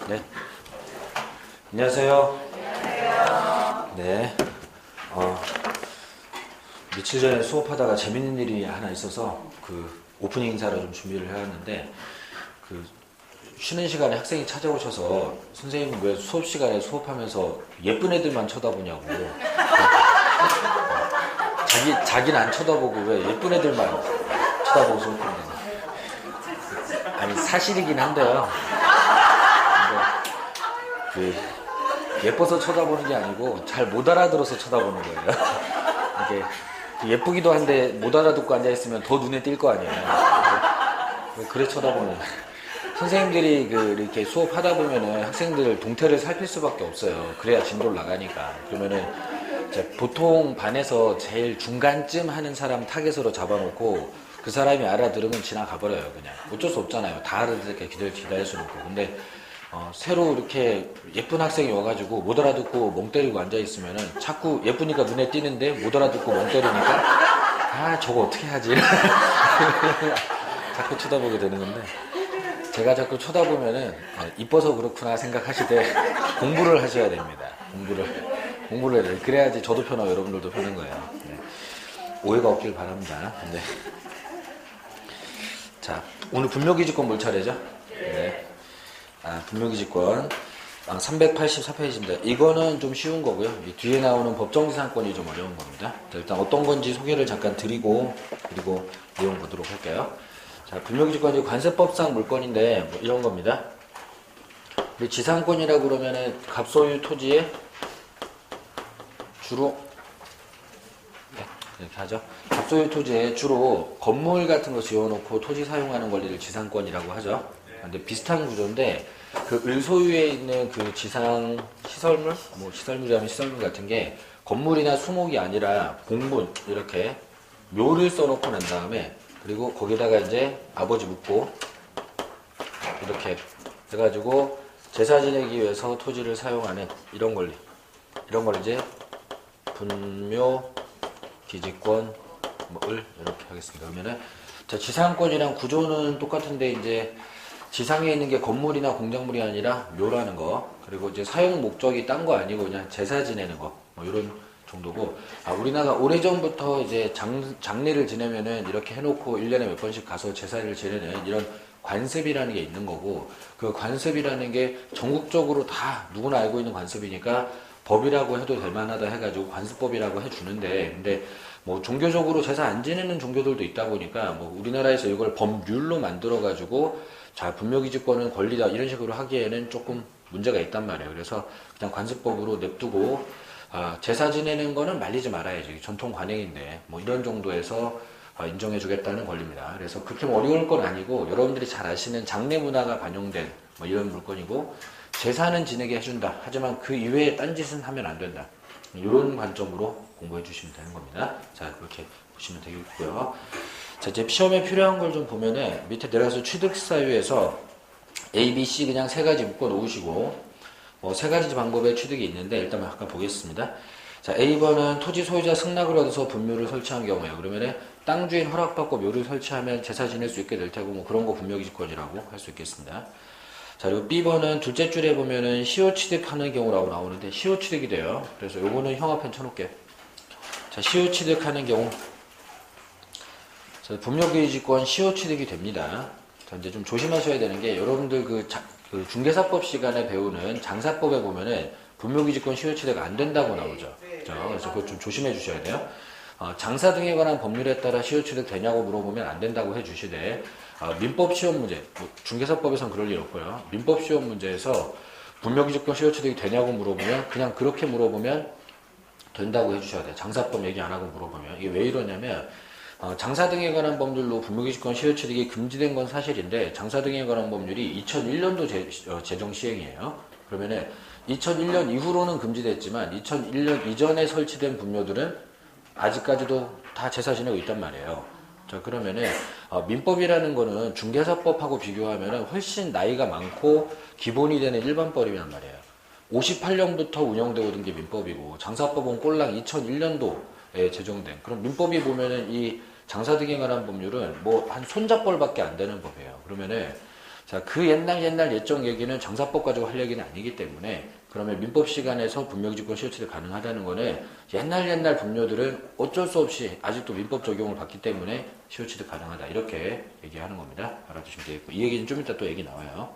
네. 안녕하세요. 안녕하세요. 네. 며칠 전에 수업하다가 재밌는 일이 하나 있어서 그 오프닝 인사를 좀 준비를 해왔는데 그 쉬는 시간에 학생이 찾아오셔서 선생님 왜 수업 시간에 수업하면서 예쁜 애들만 쳐다보냐고. 자기는 안 쳐다보고 왜 예쁜 애들만 쳐다보고 수업하냐고. 아니 사실이긴 한데요. 근데 예뻐서 쳐다보는 게 아니고 잘 못 알아들어서 쳐다보는 거예요. 이게 예쁘기도 한데 못 알아듣고 앉아있으면 더 눈에 띌 거 아니에요. 그래 쳐다보는 거예요. 선생님들이 이렇게 수업하다 보면은 학생들 동태를 살필 수밖에 없어요. 그래야 진도를 나가니까. 그러면은 이제 보통 반에서 제일 중간쯤 하는 사람 타겟으로 잡아놓고 그 사람이 알아들으면 지나가 버려요. 그냥 어쩔 수 없잖아요. 다 알아듣게 기다릴 수는 없고. 근데 새로 이렇게 예쁜 학생이 와가지고 못 알아듣고 멍 때리고 앉아있으면은 자꾸 예쁘니까 눈에 띄는데 못 알아듣고 멍 때리니까 저거 어떻게 하지? 자꾸 쳐다보게 되는 건데 제가 자꾸 쳐다보면은 이뻐서 그렇구나 생각하시되 공부를 하셔야 됩니다. 공부를 해야 돼요. 그래야지 저도 편하고 여러분들도 편한 거예요. 네. 오해가 없길 바랍니다. 네. 자, 오늘 분묘기지권 뭘 차례죠? 네. 분묘기지권 384페이지입니다. 이거는 좀 쉬운 거고요. 이 뒤에 나오는 법정지상권이 좀 어려운 겁니다. 자, 일단 어떤 건지 소개를 잠깐 드리고 그리고 내용 보도록 할게요. 자, 분묘기지권이 관세법상 물권인데 뭐 이런 겁니다. 우리 지상권이라고 그러면은 갑소유 토지에 주로 이렇게 하죠. 갑소유 토지에 주로 건물 같은 거 지어놓고 토지 사용하는 권리를 지상권이라고 하죠. 근데 비슷한 구조인데 그 을소유에 있는 그 지상 시설물, 뭐 시설물이라면 시설물 같은 게 건물이나 수목이 아니라 공문 이렇게 묘를 써놓고 난 다음에 그리고 거기다가 이제 아버지 묻고 이렇게 해가지고 제사 지내기 위해서 토지를 사용하는 이런 권리, 이런 걸 이제 분묘 기지권 을 이렇게 하겠습니다. 그러면은 자, 지상권이랑 구조는 똑같은데 이제 지상에 있는 게 건물이나 공작물이 아니라 묘라는 거, 그리고 이제 사용 목적이 딴 거 아니고 그냥 제사 지내는 거, 뭐 이런 정도고, 우리나라가 오래전부터 이제 장례를 지내면은 이렇게 해놓고 1년에 몇 번씩 가서 제사를 지내는 이런 관습이라는 게 있는 거고, 그 관습이라는 게 전국적으로 다 누구나 알고 있는 관습이니까 법이라고 해도 될 만하다 해가지고 관습법이라고 해주는데, 근데 뭐 종교적으로 제사 안 지내는 종교들도 있다 보니까 뭐 우리나라에서 이걸 법률로 만들어가지고 자, 분묘기지권은 권리다 이런 식으로 하기에는 조금 문제가 있단 말이에요. 그래서 그냥 관습법으로 냅두고 제사 지내는 거는 말리지 말아야지. 전통 관행인데 뭐 이런 정도에서 인정해주겠다는 권리입니다. 그래서 그렇게 어려울 건 아니고 여러분들이 잘 아시는 장례 문화가 반영된 뭐 이런 물건이고, 제사는 지내게 해준다. 하지만 그 이외에 딴짓은 하면 안 된다. 이런 관점으로 공부해 주시면 되는 겁니다. 자, 그렇게 보시면 되겠고요. 자, 이제 시험에 필요한 걸 좀 보면은 밑에 내려가서 취득사유에서 A, B, C 그냥 세 가지 묶어 놓으시고 뭐 세 가지 방법의 취득이 있는데 일단 잠깐 보겠습니다. 자, A번은 토지 소유자 승낙을 얻어서 분묘를 설치한 경우에요. 그러면은 땅 주인 허락받고 묘를 설치하면 제사 지낼 수 있게 될 테고 뭐 그런 거 분묘기지권이라고 할 수 있겠습니다. 자, 그리고 B번은 둘째 줄에 보면은 시효 취득하는 경우라고 나오는데 시효 취득이 돼요. 그래서 요거는 형합펜 쳐놓을게. 자, 시효 취득하는 경우. 자, 분묘기지권 시효 취득이 됩니다. 자, 이제 좀 조심하셔야 되는 게 여러분들 그 중개사법 시간에 배우는 장사법에 보면은 분묘기지권 시효 취득 안 된다고 나오죠. 그래서 그거 좀 조심해 주셔야 돼요. 장사 등에 관한 법률에 따라 시효 취득 되냐고 물어보면 안 된다고 해 주시되, 민법 시험 문제, 뭐 중개사법에선 그럴 일 없고요. 민법 시험 문제에서 분묘기지권 시효 취득이 되냐고 물어보면 그냥 그렇게 물어보면 된다고 해 주셔야 돼요. 장사법 얘기 안 하고 물어보면. 이게 왜 이러냐면 장사 등에 관한 법률로 분묘기지권 시효 취득이 금지된 건 사실인데 장사 등에 관한 법률이 2001년도 제정 시행이에요. 그러면은 2001년 이후로는 금지됐지만 2001년 이전에 설치된 분묘들은 아직까지도 다 제사 지내고 있단 말이에요. 자, 그러면은 민법이라는 거는 중개사법하고 비교하면은 훨씬 나이가 많고 기본이 되는 일반법이란 말이에요. 58년부터 운영되고 있는 게 민법이고 장사법은 꼴랑 2001년도에 제정된. 그럼 민법이 보면은 이 장사 등에 관한 법률은 뭐 한 손잡벌밖에 안 되는 법이에요. 그러면은 자, 그 옛날 옛적 얘기는 정사법 가지고 할 얘기는 아니기 때문에 그러면 민법 시간에서 분묘기지권 시효치대 가능하다는 거는 옛날 분묘들은 어쩔 수 없이 아직도 민법 적용을 받기 때문에 시효치대 가능하다 이렇게 얘기하는 겁니다. 알아두시면 되겠고 이 얘기는 좀 이따 또 얘기 나와요.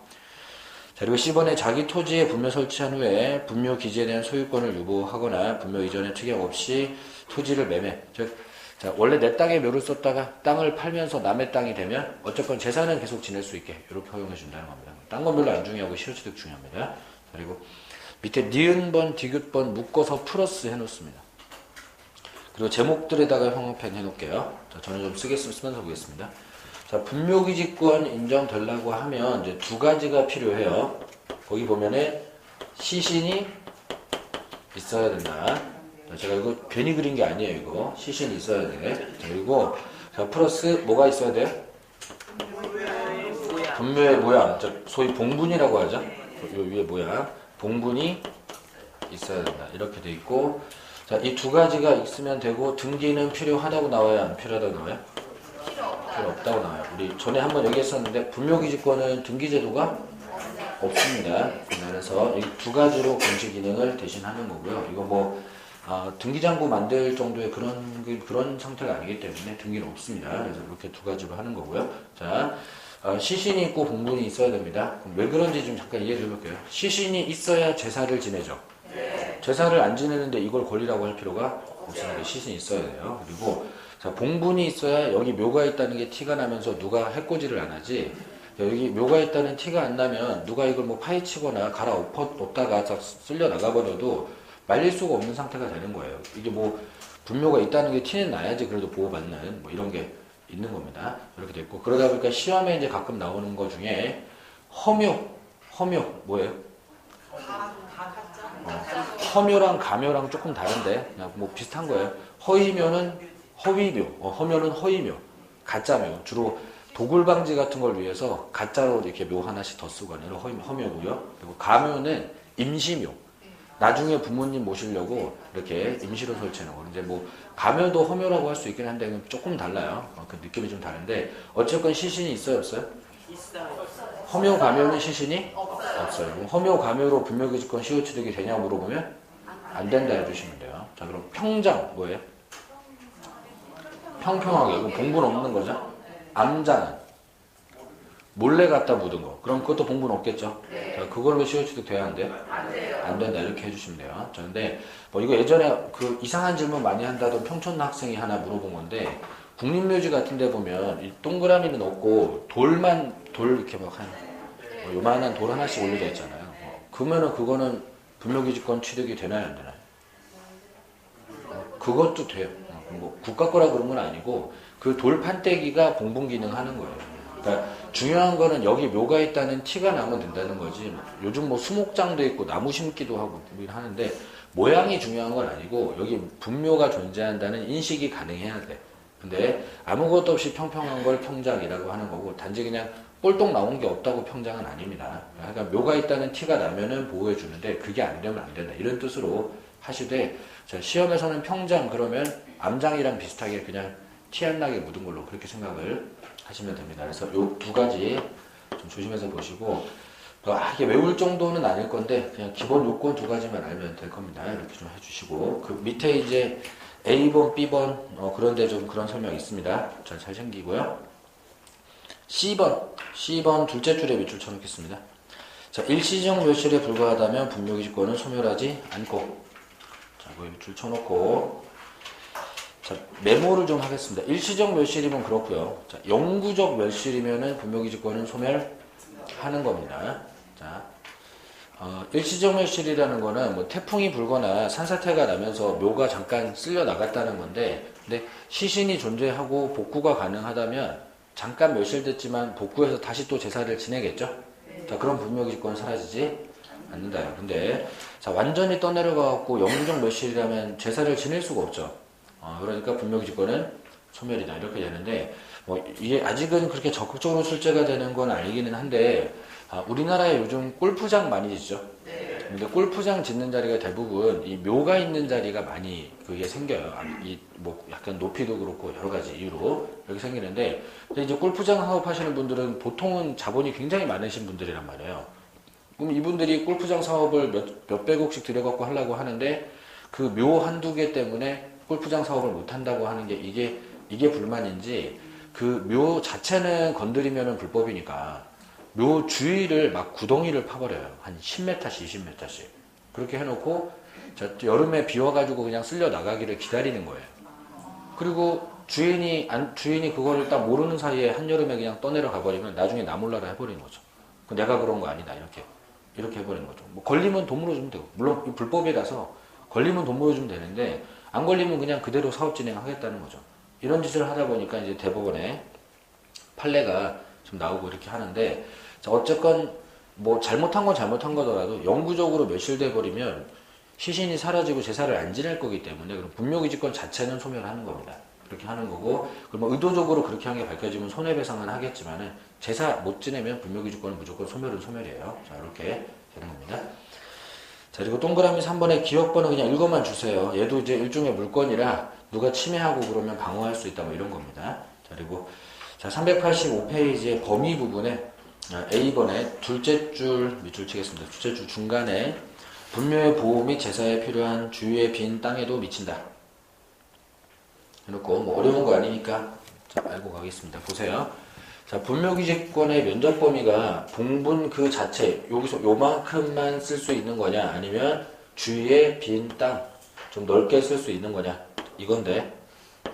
자, 그리고 10번에 자기 토지에 분묘 설치한 후에 분묘 기지에 대한 소유권을 유보하거나 분묘 이전에 특약 없이 토지를 매매. 즉, 자, 원래 내 땅에 묘를 썼다가 땅을 팔면서 남의 땅이 되면 어쨌건 재산은 계속 지낼 수 있게 이렇게 허용해 준다는 겁니다. 딴 건 별로 안 중요하고 시효취득 중요합니다. 자, 그리고 밑에 니은번, 디귿번 묶어서 플러스 해놓습니다. 그리고 제목들에다가 형광펜 해놓을게요. 자, 저는 좀 쓰면서 보겠습니다. 자, 분묘기지권 인정되려고 하면 이제 두 가지가 필요해요. 거기 보면은 시신이 있어야 된다. 자, 제가 이거 괜히 그린 게 아니에요. 이거 시신이 있어야 돼. 자, 그리고 자 플러스 뭐가 있어야 돼요? 분묘의 모양. 자, 소위 봉분이라고 하죠. 요 위에 모양. 봉분이 있어야 된다. 이렇게 돼 있고, 자, 이 두 가지가 있으면 되고 등기는 필요하다고 나와요? 안 필요하다고 나와요? 필요 없다고 나와요. 우리 전에 한번 얘기했었는데 분묘기지권은 등기제도가 없습니다. 그래서 이 두 가지로 공시 기능을 대신하는 거고요. 이거 뭐 등기장부 만들 정도의 그런 상태가 아니기 때문에 등기는 없습니다. 그래서 이렇게 두 가지로 하는 거고요. 자, 시신이 있고 봉분이 있어야 됩니다. 그럼 왜 그런지 좀 잠깐 이해해 볼게요. 시신이 있어야 제사를 지내죠. 제사를 안 지내는데 이걸 권리라고 할 필요가 없으니까 시신이 있어야 돼요. 그리고 자, 봉분이 있어야 여기 묘가 있다는 게 티가 나면서 누가 해코지를 안 하지. 여기 묘가 있다는 티가 안 나면 누가 이걸 뭐 파헤치거나 갈아엎다가 쓸려 나가버려도 말릴 수가 없는 상태가 되는 거예요. 이게 뭐 분묘가 있다는 게 티는 나야지 그래도 보호받는 뭐 이런 게 있는 겁니다. 이렇게 됐고, 그러다 보니까 시험에 이제 가끔 나오는 거 중에 허묘 뭐예요? 허묘랑 가묘랑 조금 다른데 그냥 뭐 비슷한 거예요. 허위묘는 허위묘, 허묘는 허위묘, 가짜묘. 주로 도굴방지 같은 걸 위해서 가짜로 이렇게 묘 하나씩 더 쓰고 하는 허묘고요. 그리고 가묘는 임시묘. 나중에 부모님 모시려고 이렇게 임시로 설치하는 거. 이제 뭐 가묘도 허묘라고 할 수 있긴 한데 조금 달라요. 그 느낌이 좀 다른데 어쨌건 시신이 있어요, 없어요? 있어요. 허묘 가묘는 시신이 없어요. 그럼 허묘 가묘로 분묘기지권 시효취득이 되냐고 물어보면 안 된다 해주시면 돼요. 자, 그럼 평장 뭐예요? 평평하게. 이거 봉분 없는 거죠? 암장은 몰래 갖다 묻은 거. 그럼 그것도 봉분 없겠죠? 자, 그걸로 시효취득 돼야 안 돼요? 안 된다. 이렇게 해주시면 돼요. 자, 근데 뭐 이거 예전에 그 이상한 질문 많이 한다던 평촌 학생이 하나 물어본 건데, 국립묘지 같은 데 보면 이 동그라미는 없고 돌 이렇게 막 뭐 요만한 돌 하나씩 올려져 있잖아요. 그러면은 그거는 분묘기지권 취득이 되나요, 안 되나요? 그것도 돼요. 뭐 국가 거라 그런 건 아니고 그 돌 판때기가 봉분 기능 하는 거예요. 그러니까 중요한 거는 여기 묘가 있다는 티가 나면 된다는 거지. 요즘 뭐 수목장도 있고 나무 심기도 하고 하는데 모양이 중요한 건 아니고 여기 분묘가 존재한다는 인식이 가능해야 돼. 근데 아무것도 없이 평평한 걸 평장이라고 하는 거고, 단지 그냥 꼴똥 나온 게 없다고 평장은 아닙니다. 그러니까 묘가 있다는 티가 나면은 보호해 주는데 그게 안 되면 안 된다. 이런 뜻으로 하시되, 자, 시험에서는 평장 그러면 암장이랑 비슷하게 그냥 티 안 나게 묻은 걸로 그렇게 생각을 하시면 됩니다. 그래서 요 두 가지 좀 조심해서 보시고, 이게 외울 정도는 아닐 건데 그냥 기본 요건 두 가지만 알면 될 겁니다. 이렇게 좀 해주시고, 그 밑에 이제 A번, B번 그런데 좀 그런 설명이 있습니다. 잘 챙기고요. C번 둘째 줄에 밑줄 쳐놓겠습니다. 자, 일시적 묘실에 불과하다면 분묘기지권은 소멸하지 않고, 자, 그 밑줄 쳐놓고, 자, 메모를 좀 하겠습니다. 일시적 묘실이면 그렇고요. 자, 영구적 묘실이면은 분묘기지권은 소멸하는 겁니다. 자, 일시적 묘실이라는 거는 뭐 태풍이 불거나 산사태가 나면서 묘가 잠깐 쓸려 나갔다는 건데, 근데 시신이 존재하고 복구가 가능하다면 잠깐 묘실됐지만 복구해서 다시 또 제사를 지내겠죠? 자, 그럼 분묘기지권은 사라지지 않는다요. 근데 자, 완전히 떠내려가갖고 영구적 묘실이라면 제사를 지낼 수가 없죠. 그러니까 분묘기지권은 소멸이다 이렇게 되는데, 뭐 이게 아직은 그렇게 적극적으로 출제가 되는 건 아니기는 한데, 우리나라에 요즘 골프장 많이 짓죠. 근데 골프장 짓는 자리가 대부분 이 묘가 있는 자리가 많이 그게 생겨요. 이 뭐 약간 높이도 그렇고 여러 가지 이유로 이렇게 생기는데, 근데 이제 골프장 사업하시는 분들은 보통은 자본이 굉장히 많으신 분들이란 말이에요. 그럼 이분들이 골프장 사업을 몇백억씩 들여갖고 하려고 하는데 그 묘 한두 개 때문에 골프장 사업을 못 한다고 하는 게 이게 불만인지, 그 묘 자체는 건드리면은 불법이니까 묘 주위를 막 구덩이를 파버려요. 한 10m씩 20m씩 그렇게 해놓고 여름에 비 와가지고 그냥 쓸려 나가기를 기다리는 거예요. 그리고 주인이 그거를 딱 모르는 사이에 한여름에 그냥 떠내려 가버리면 나중에 나 몰라라 해버리는 거죠. 내가 그런 거 아니다 이렇게 해버리는 거죠. 뭐 걸리면 돈 물어주면 되고, 물론 불법이라서 걸리면 돈 물어주면 되는데 안 걸리면 그냥 그대로 사업 진행하겠다는 거죠. 이런 짓을 하다 보니까 이제 대법원에 판례가 좀 나오고 이렇게 하는데, 자, 어쨌건 뭐 잘못한 건 잘못한 거더라도 영구적으로 멸실돼 버리면 시신이 사라지고 제사를 안 지낼 거기 때문에 그럼 분묘기지권 자체는 소멸하는 겁니다. 그렇게 하는 거고, 그러면 의도적으로 그렇게 한 게 밝혀지면 손해배상은 하겠지만은 제사 못 지내면 분묘기지권은 무조건 소멸은 소멸이에요. 자, 이렇게 되는 겁니다. 자, 그리고 동그라미 3번에 기억번호 그냥 읽어만 주세요. 얘도 이제 일종의 물건이라 누가 침해하고 그러면 방어할 수 있다 뭐 이런 겁니다. 자, 그리고 자, 385페이지의 범위 부분에 A번에 둘째 줄 밑줄 치겠습니다. 둘째 줄 중간에 분묘의 보호 및 제사에 필요한 주위의 빈 땅에도 미친다 해놓고, 뭐 어려운 거 아니니까 자, 알고 가겠습니다. 보세요. 자, 분묘기지권의 면적 범위가 봉분 그 자체 여기서 요만큼만 쓸 수 있는 거냐, 아니면 주위에 빈 땅 좀 넓게 쓸 수 있는 거냐 이건데,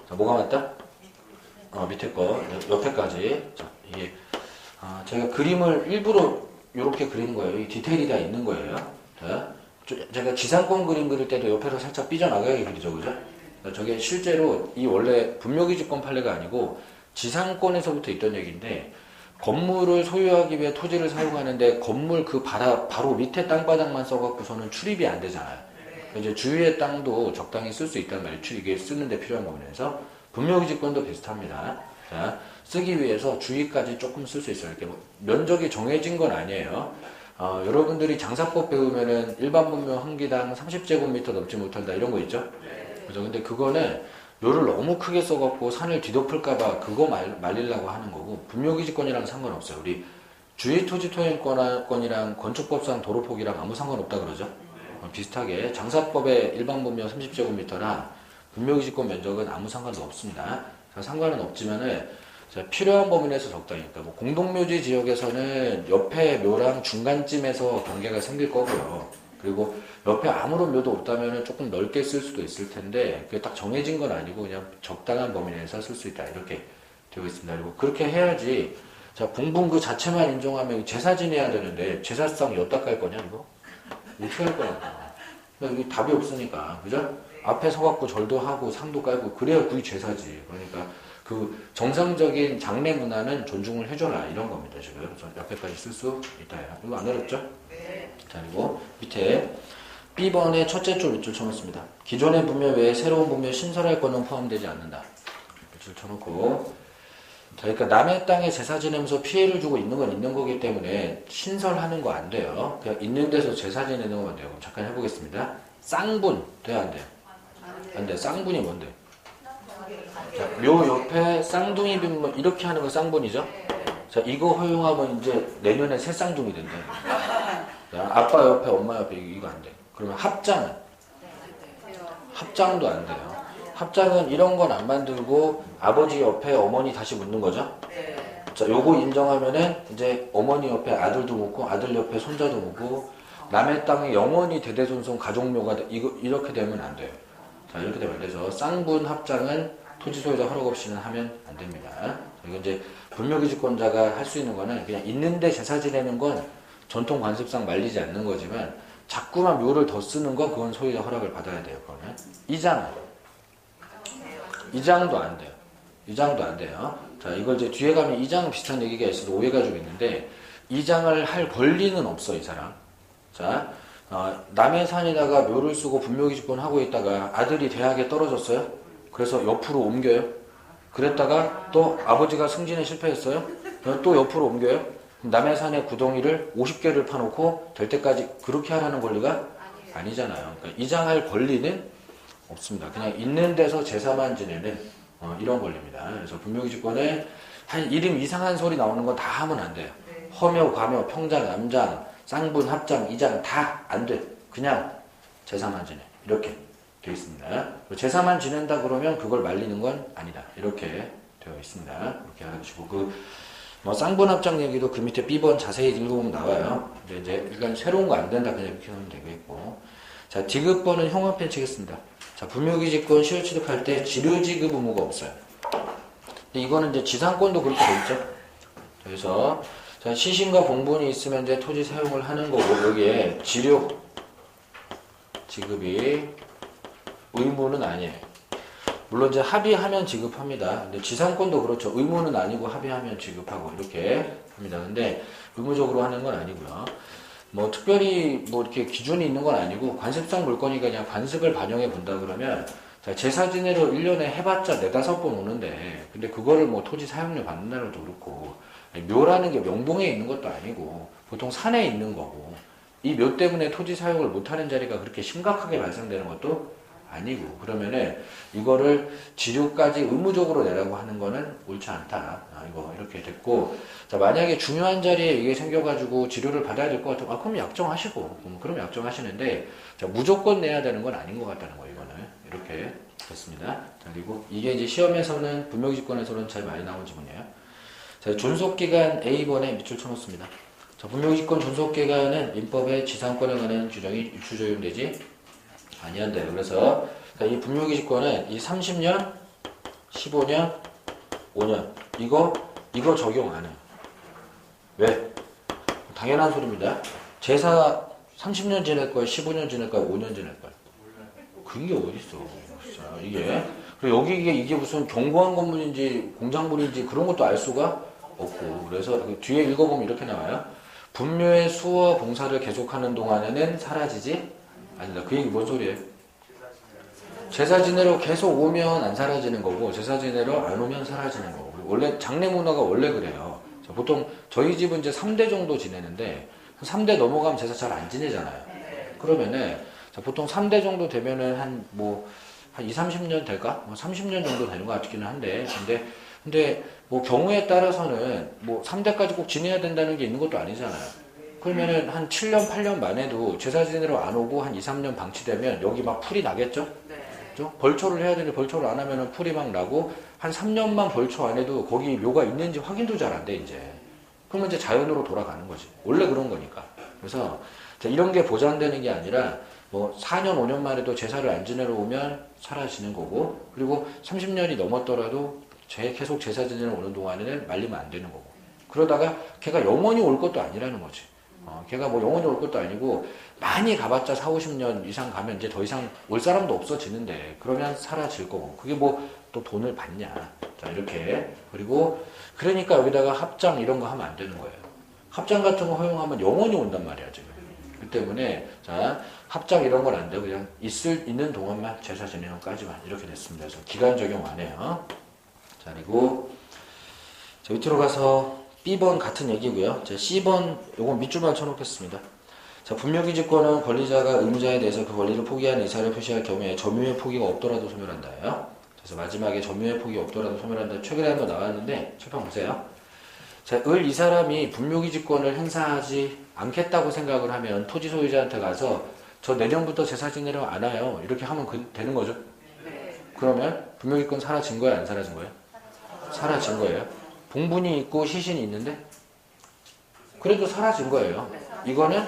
자, 뭐가 맞다? 밑에 거 옆에까지. 자, 이게 제가 그림을 일부러 이렇게 그리는 거예요. 이 디테일이 다 있는 거예요. 자, 제가 지상권 그림 그릴 때도 옆에서 살짝 삐져나가게 그리죠, 그죠? 저게 실제로 이 원래 분묘기지권 판례가 아니고 지상권에서부터 있던 얘기인데, 건물을 소유하기 위해 토지를 사용하는데 건물 그 바로 밑에 땅바닥만 써갖고서는 출입이 안 되잖아요. 이제 주위의 땅도 적당히 쓸 수 있단 말이에요. 이게 쓰는데 필요한 부분에서 분묘기지권도 비슷합니다. 자, 쓰기 위해서 주위까지 조금 쓸 수 있어요. 이렇게 뭐 면적이 정해진 건 아니에요. 여러분들이 장사법 배우면은 일반 분묘 한 기당 30제곱미터 넘지 못한다 이런 거 있죠? 그죠? 근데 그거는 묘를 너무 크게 써갖고 산을 뒤덮을까봐 그거 말리려고 하는 거고, 분묘기지권이랑 상관없어요. 우리 주위토지토행권이랑 건축법상 도로폭이랑 아무 상관없다 그러죠? 비슷하게 장사법의 일반 분묘 30제곱미터랑 분묘기지권 면적은 아무 상관도 없습니다. 상관은 없지만은 필요한 범위 내에서 적당히, 그러니까 뭐 공동묘지 지역에서는 옆에 묘랑 중간쯤에서 경계가 생길 거고요. 그리고 옆에 아무런 묘도 없다면 조금 넓게 쓸 수도 있을 텐데 그게 딱 정해진 건 아니고 그냥 적당한 범위 내에서 쓸 수 있다 이렇게 되어 있습니다. 그리고 그렇게 해야지. 자, 봉분 그 자체만 인정하면 제사 지내야 되는데 제사상 엿다 깔 거냐 이거? 어떻게 할 거냐? 여기 답이 없으니까, 그죠? 앞에 서갖고 절도 하고 상도 깔고 그래야 그게 제사지. 그러니까 그 정상적인 장례 문화는 존중을 해줘라 이런 겁니다. 지금 그래서 옆에까지 쓸 수 있다. 이거 안 어렵죠? 네. 자, 그리고 밑에 B번에 첫째 줄 밑줄 쳐놓습니다. 기존의 분묘 외에 새로운 분묘 신설할 거는 포함되지 않는다. 밑줄 쳐놓고, 자, 그러니까 남의 땅에 제사 지내면서 피해를 주고 있는 건 있는 거기 때문에 신설하는 거 안 돼요. 그냥 있는 데서 제사 지내는 거면 돼요. 그럼 잠깐 해보겠습니다. 쌍분 돼야 안 돼요? 안 돼. 쌍분이 뭔데? 자, 묘 옆에 쌍둥이 빈 이렇게 하는 거 쌍분이죠? 자, 이거 허용하면 이제 내년에 새 쌍둥이 된다. 자, 아빠 옆에 엄마 옆에 이거 안 돼. 그러면 합장은? 합장도 안 돼요. 합장은 이런 건 안 만들고 아버지 옆에 어머니 다시 묻는 거죠? 자, 요거 인정하면은 이제 어머니 옆에 아들도 묻고 아들 옆에 손자도 묻고 남의 땅에 영원히 대대손손 가족묘가 이렇게 되면 안 돼요. 자, 이렇게 되면 안 돼서 쌍분 합장은 토지 소유자 허락 없이는 하면 안 됩니다. 이거 이제 분묘기지권자가 할 수 있는 거는 그냥 있는데 제사 지내는 건 전통 관습상 말리지 않는 거지만 자꾸만 묘를 더 쓰는 건 그건 소유자 허락을 받아야 돼요. 그거는 이장도 안 돼요. 이장도 안 돼요. 자, 이걸 이제 뒤에 가면 이장 비슷한 얘기가 있어서 오해가 좀 있는데 이장을 할 권리는 없어 이 사람. 자, 남의 산에다가 묘를 쓰고 분묘기지권 하고 있다가 아들이 대학에 떨어졌어요. 그래서 옆으로 옮겨요. 그랬다가 또 아버지가 승진에 실패했어요. 또 옆으로 옮겨요. 남의 산에 구덩이를 50개를 파놓고 될 때까지 그렇게 하라는 권리가 아니잖아요. 그러니까 이장할 권리는 없습니다. 그냥 있는 데서 제사만 지내는 이런 권리입니다. 그래서 분묘기지권에 한 이름 이상한 소리 나오는 건 다 하면 안 돼요. 허묘, 과묘, 평장, 남장, 쌍분, 합장, 이장 다 안 돼. 그냥 제사만 지내. 이렇게 되어 있습니다. 제사만 지낸다 그러면 그걸 말리는 건 아니다. 이렇게 되어 있습니다. 이렇게 알아주시고 쌍분 합장 얘기도 그 밑에 B번 자세히 읽어보면 나와요. 근데 이제 일단 새로운 거 안 된다 그냥 이렇게 하면 되겠고. 자, 디귿번은 형광펜 치겠습니다. 자, 분묘기지권 시효 취득할 때 지류지급 의무가 없어요. 근데 이거는 이제 지상권도 그렇게 돼 있죠. 그래서 자, 시신과 봉분이 있으면 이제 토지 사용을 하는 거고 여기에 지료 지급이 의무는 아니에요. 물론 이제 합의하면 지급합니다. 근데 지상권도 그렇죠. 의무는 아니고 합의하면 지급하고 이렇게 합니다. 근데 의무적으로 하는 건 아니고요. 뭐 특별히 뭐 이렇게 기준이 있는 건 아니고 관습상 물건이니까 그냥 관습을 반영해 본다 그러면 자, 제사 지내러 1년에 해봤자 4-5번 오는데 근데 그거를 뭐 토지 사용료 받는다는 것도 그렇고 묘라는 게 명동에 있는 것도 아니고 보통 산에 있는 거고 이 묘 때문에 토지 사용을 못하는 자리가 그렇게 심각하게 발생되는 것도 아니고 그러면은 이거를 지류까지 의무적으로 내라고 하는 거는 옳지 않다. 이거 이렇게 됐고 자 만약에 중요한 자리에 이게 생겨가지고 지류를 받아야 될 것 같으면 그럼 약정하시고 그럼 약정하시는데 자, 무조건 내야 되는 건 아닌 것 같다는 거예요. 이거는 이렇게 됐습니다. 자, 그리고 이게 이제 시험에서는 분묘기지권에서는 제일 많이 나온 지문이에요. 자, 존속기간 A번에 밑줄 쳐놓습니다. 자, 분묘기지권 존속기간은 민법의 지상권에 관한 규정이 유추적용되지 아니한대요. 그래서 이 분묘기지권은 이 30년, 15년, 5년 이거 적용 안 해요. 왜? 당연한 소리입니다. 제사 30년 지낼 거야, 15년 지낼 거야, 5년 지낼 거야. 그게 어딨어. 진짜 이게. 그리고 여기 이게 무슨 경고한 건물인지 공작물인지 그런 것도 알 수가 없고. 그래서 그 뒤에 읽어보면 이렇게 나와요. 분묘의 수호 봉사를 계속하는 동안에는 사라지지 아니다. 그 얘기 뭔 소리예요? 제사 지내러 계속 오면 안 사라지는 거고 제사 지내러 안 오면 사라지는 거고 원래 장례 문화가 원래 그래요. 자, 보통 저희 집은 이제 3대 정도 지내는데 3대 넘어가면 제사 잘 안 지내잖아요. 그러면은 자, 보통 3대 정도 되면은 한 2, 30년 될까? 30년 정도 되는 것 같기는 한데 근데 뭐 경우에 따라서는 뭐 3대까지 꼭 지내야 된다는 게 있는 것도 아니잖아요. 그러면은 한 7년, 8년 만에도 제사 지내러 안 오고 한 2, 3년 방치되면 여기 막 풀이 나겠죠? 그렇죠? 벌초를 해야 되는데 벌초를 안 하면은 풀이 막 나고 한 3년만 벌초 안 해도 거기 묘가 있는지 확인도 잘 안 돼, 이제. 그러면 이제 자연으로 돌아가는 거지. 원래 그런 거니까. 그래서 이런 게 보장되는 게 아니라 뭐 4년, 5년 만에도 제사를 안 지내러 오면 사라지는 거고 그리고 30년이 넘었더라도 계속 제사 지내러 오는 동안에는 말리면 안 되는 거고 그러다가 걔가 영원히 올 것도 아니라는 거지. 걔가 뭐 영원히 올 것도 아니고 많이 가봤자 4, 50년 이상 가면 이제 더 이상 올 사람도 없어지는데 그러면 사라질 거고 그게 뭐 또 돈을 받냐. 자 이렇게 그리고 그러니까 여기다가 합장 이런 거 하면 안 되는 거예요. 합장 같은 거 허용하면 영원히 온단 말이야 지금. 그 때문에 자 합장 이런 건 안 되고 그냥 있는 동안만 제사 지내는 까지만 이렇게 됐습니다. 그래서 기간 적용 안 해요. 자 그리고 자, 밑으로 가서 B번 같은 얘기고요. 자, C번 요건 밑줄만 쳐놓겠습니다. 자, 분묘기지권은 권리자가 의무자에 대해서 그 권리를 포기한 의사를 표시할 경우에 점유의 포기가 없더라도 소멸한다예요. 그래서 마지막에 점유의 포기 없더라도 소멸한다. 최근에 한번 나왔는데 칠판 보세요. 자, 이 사람이 분묘기지권을 행사하지 않겠다고 생각을 하면 토지 소유자한테 가서 저 내년부터 제사 지내러 안 와요. 이렇게 하면 되는 거죠. 그러면 분묘기권 사라진 거예요? 안 사라진 거예요? 사라진 거예요. 봉분이 있고 시신이 있는데 그래도 사라진 거예요. 이거는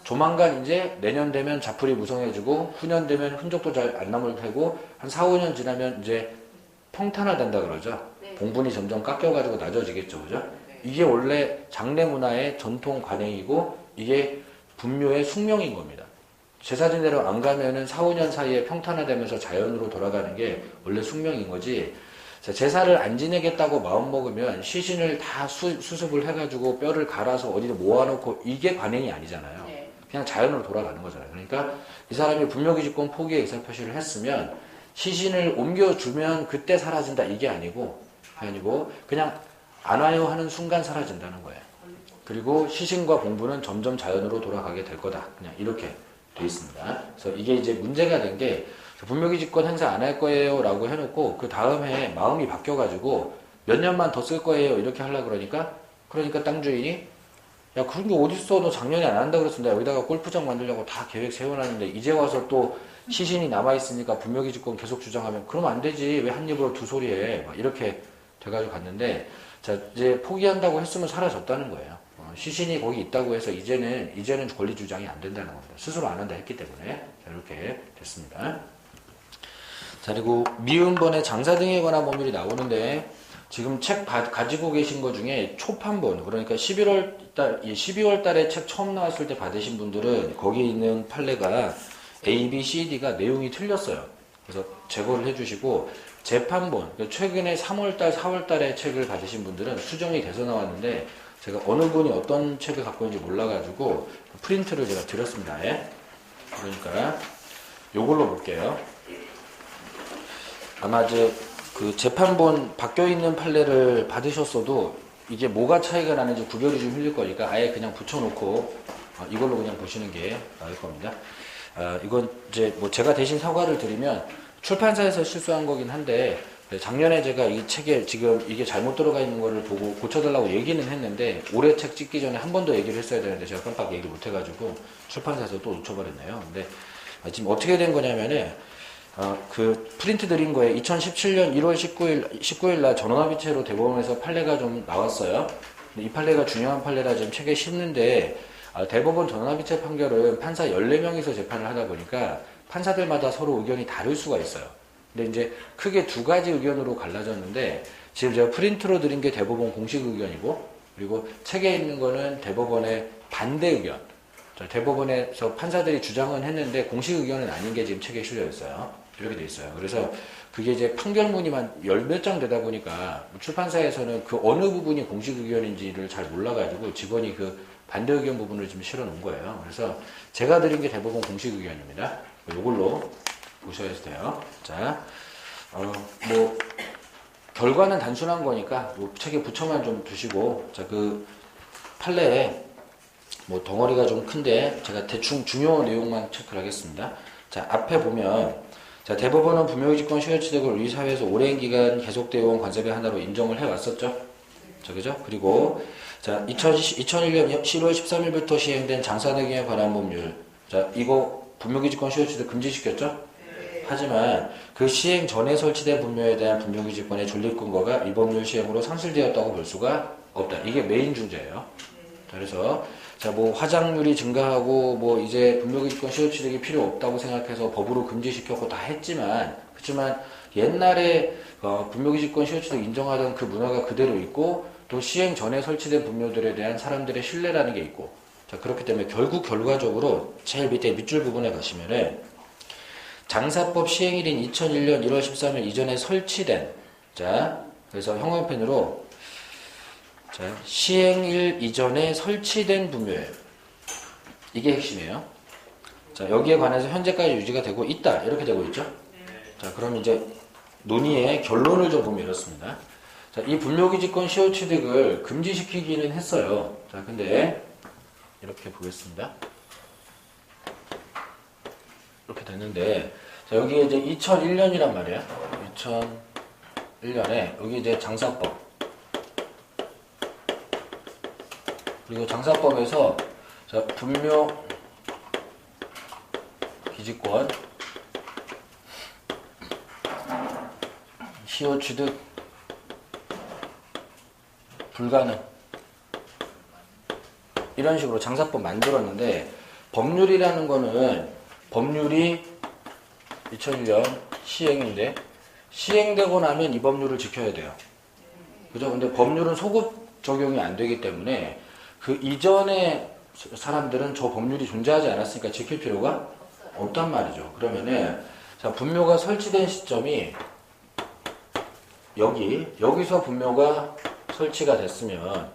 조만간 이제 내년 되면 자풀이 무성해지고 후년 되면 흔적도 잘 안 남을 테고 한 4, 5년 지나면 이제 평탄화된다 그러죠. 봉분이 점점 깎여가지고 낮아지겠죠. 그죠? 이게 원래 장례 문화의 전통 관행이고 이게 분묘의 숙명인 겁니다. 제사 지내러 안 가면은 4, 5년 사이에 평탄화되면서 자연으로 돌아가는 게 원래 숙명인 거지. 자, 제사를 안 지내겠다고 마음먹으면 시신을 다 수습을 해가지고 뼈를 갈아서 어디다 모아놓고 이게 관행이 아니잖아요. 그냥 자연으로 돌아가는 거잖아요. 그러니까 이 사람이 분묘기지권 포기의 의사표시를 했으면 시신을 옮겨주면 그때 사라진다 이게 아니고 그냥 안 와요 하는 순간 사라진다는 거예요. 그리고 시신과 공부는 점점 자연으로 돌아가게 될 거다. 그냥 이렇게 돼 있습니다. 그래서 이게 이제 문제가 된 게 분묘기지권 행사 안 할 거예요 라고 해놓고 그 다음에 마음이 바뀌어가지고 몇 년만 더 쓸 거예요 이렇게 하려고 그러니까 땅 주인이 야 그런 게 어딨어 너 작년에 안 한다 그랬어 나 여기다가 골프장 만들려고 다 계획 세워놨는데 이제 와서 또 시신이 남아있으니까 분묘기지권 계속 주장하면 그러면 안 되지 왜 한 입으로 두 소리 해 막 이렇게 돼가지고 갔는데 자 이제 포기한다고 했으면 사라졌다는 거예요. 시신이 거기 있다고 해서 이제는 권리 주장이 안 된다는 겁니다. 스스로 안 한다 했기 때문에 자, 이렇게 됐습니다. 자 그리고 미음번의 장사 등에 관한 법률이 나오는데 지금 책 가지고 계신 것 중에 초판본 그러니까 12월 달에 책 처음 나왔을 때 받으신 분들은 거기에 있는 판례가 A, B, C, D가 내용이 틀렸어요. 그래서 제거를 해주시고 재판본 최근에 3월달, 4월달에 책을 받으신 분들은 수정이 돼서 나왔는데 제가 어느 분이 어떤 책을 갖고 있는지 몰라가지고 프린트를 제가 드렸습니다. 예? 그러니까 요걸로 볼게요. 아마 이제 그 재판본 바뀌어있는 판례를 받으셨어도 이게 뭐가 차이가 나는지 구별이 좀 힘들 거니까 아예 그냥 붙여놓고 이걸로 그냥 보시는 게 나을 겁니다. 이건 이제 뭐 제가 대신 사과를 드리면 출판사에서 실수한 거긴 한데 작년에 제가 이 책에 지금 이게 잘못 들어가 있는 거를 보고 고쳐달라고 얘기는 했는데 올해 책 찍기 전에 한 번 더 얘기를 했어야 되는데 제가 깜빡 얘기 못 해가지고 출판사에서 또 놓쳐버렸네요. 근데 지금 어떻게 된 거냐면은 그 프린트 드린 거에 2017년 1월 19일 날 전원합의체로 대법원에서 판례가 좀 나왔어요. 근데 이 판례가 중요한 판례라 지금 책에 싣는데 대법원 전원합의체 판결은 판사 14명이서 재판을 하다 보니까 판사들마다 서로 의견이 다를 수가 있어요. 근데 이제 크게 두 가지 의견으로 갈라졌는데 지금 제가 프린트로 드린 게 대법원 공식 의견이고 그리고 책에 있는 거는 대법원의 반대 의견. 대법원에서 판사들이 주장은 했는데 공식 의견은 아닌 게 지금 책에 실려 있어요. 이렇게 돼 있어요. 그래서 그게 이제 판결문이만 열 몇 장 되다 보니까 출판사에서는 그 어느 부분이 공식 의견인지를 잘 몰라가지고 직원이 그 반대 의견 부분을 좀 실어 놓은 거예요. 그래서 제가 드린 게 대법원 공식 의견입니다. 이걸로 보셔야 돼요. 자, 뭐 결과는 단순한 거니까 뭐 책에 붙여만 좀 두시고 자, 그 판례에 뭐 덩어리가 좀 큰데 제가 대충 중요 내용만 체크를 하겠습니다. 자, 앞에 보면 자, 대법원은 분묘기지권 시효취득을 우리 사회에서 오랜 기간 계속되어 온 관습의 하나로 인정을 해왔었죠. 자, 그죠? 그리고 자, 2001년 7월 13일부터 시행된 장사등에 관한 법률. 자, 이거 분묘기지권 시효취득 금지시켰죠? 하지만 그 시행 전에 설치된 분묘에 대한 분묘기지권의 존립 근거가 이 법률 시행으로 상실되었다고 볼 수가 없다. 이게 메인 중재예요. 자, 그래서 자, 뭐 화장률이 증가하고 뭐 이제 분묘기지권 시효취득이 필요 없다고 생각해서 법으로 금지시켰고 다 했지만 그렇지만 옛날에 분묘기지권 시효취득 인정하던 그 문화가 그대로 있고 또 시행 전에 설치된 분묘들에 대한 사람들의 신뢰라는 게 있고 자, 그렇기 때문에 결국 결과적으로 제일 밑에 밑줄 부분에 가시면은 장사법 시행일인 2001년 1월 13일 이전에 설치된 자, 그래서 형광펜으로 자, 시행일 이전에 설치된 분묘예요. 이게 핵심이에요. 자, 여기에 관해서 현재까지 유지가 되고 있다. 이렇게 되고 있죠. 자, 그럼 이제 논의의 결론을 좀 보면 이렇습니다. 자, 이 분묘기지권 시효취득을 금지시키기는 했어요. 자, 근데 이렇게 보겠습니다. 이렇게 됐는데 자, 여기에 이제 2001년이란 말이에요. 2001년에 여기 이제 장사법 그리고 장사법에서 자, 분묘 기지권 시효취득 불가능 이런 식으로 장사법 만들었는데 법률이라는 거는 법률이 2001년 시행인데 시행되고 나면 이 법률을 지켜야 돼요. 그죠? 근데 법률은 소급 적용이 안 되기 때문에 그 이전에 사람들은 저 법률이 존재하지 않았으니까 지킬 필요가 없단 말이죠. 그러면은 자, 분묘가 설치된 시점이 여기서 분묘가 설치가 됐으면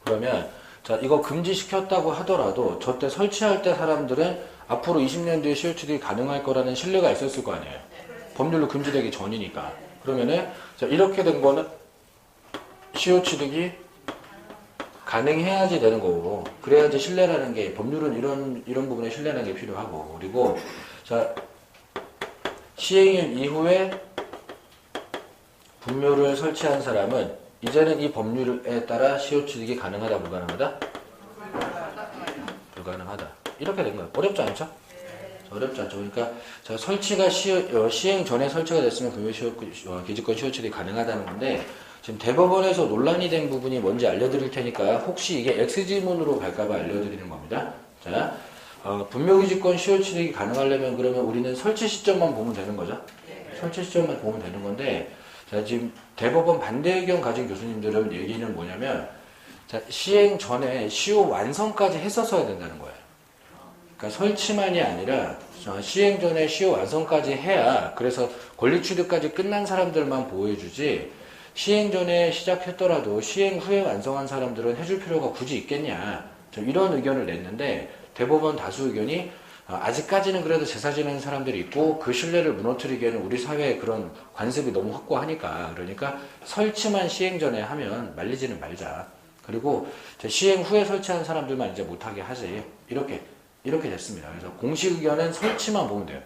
그러면 자, 이거 금지시켰다고 하더라도 저때 설치할 때 사람들은 앞으로 20년 뒤에 시효취득이 가능할 거라는 신뢰가 있었을 거 아니에요. 법률로 금지되기 전이니까. 그러면은 자, 이렇게 된 거는 시효취득이 가능해야지 되는 거고, 그래야지 신뢰라는 게, 법률은 이런 부분에 신뢰라는 게 필요하고, 그리고, 자, 시행일 이후에 분묘를 설치한 사람은, 이제는 이 법률에 따라 시효 취득이 가능하다, 불가능하다? 불가능하다. 이렇게 된 거예요. 어렵지 않죠? 어렵지 않죠. 그러니까, 자, 설치가 시행 전에 설치가 됐으면 분묘 기지권 시효 취득이 가능하다는 건데, 지금 대법원에서 논란이 된 부분이 뭔지 알려드릴 테니까 혹시 이게 X지문으로 갈까봐 알려드리는 겁니다. 자, 분묘기지권 시효 취득이 가능하려면 그러면 우리는 설치 시점만 보면 되는 거죠. 설치 시점만 보면 되는 건데, 자, 지금 대법원 반대 의견 가진 교수님들은 얘기는 뭐냐면, 자, 시행 전에 시효 완성까지 했었어야 된다는 거예요. 그러니까 설치만이 아니라 시행 전에 시효 완성까지 해야, 그래서 권리 취득까지 끝난 사람들만 보호해주지, 시행 전에 시작했더라도 시행 후에 완성한 사람들은 해줄 필요가 굳이 있겠냐, 좀 이런 의견을 냈는데, 대법원 다수 의견이 아직까지는 그래도 제사 지내는 사람들이 있고 그 신뢰를 무너뜨리기에는 우리 사회의 그런 관습이 너무 확고하니까, 그러니까 설치만 시행 전에 하면 말리지는 말자, 그리고 시행 후에 설치한 사람들만 이제 못하게 하지, 이렇게 됐습니다. 그래서 공식 의견은 설치만 보면 돼요.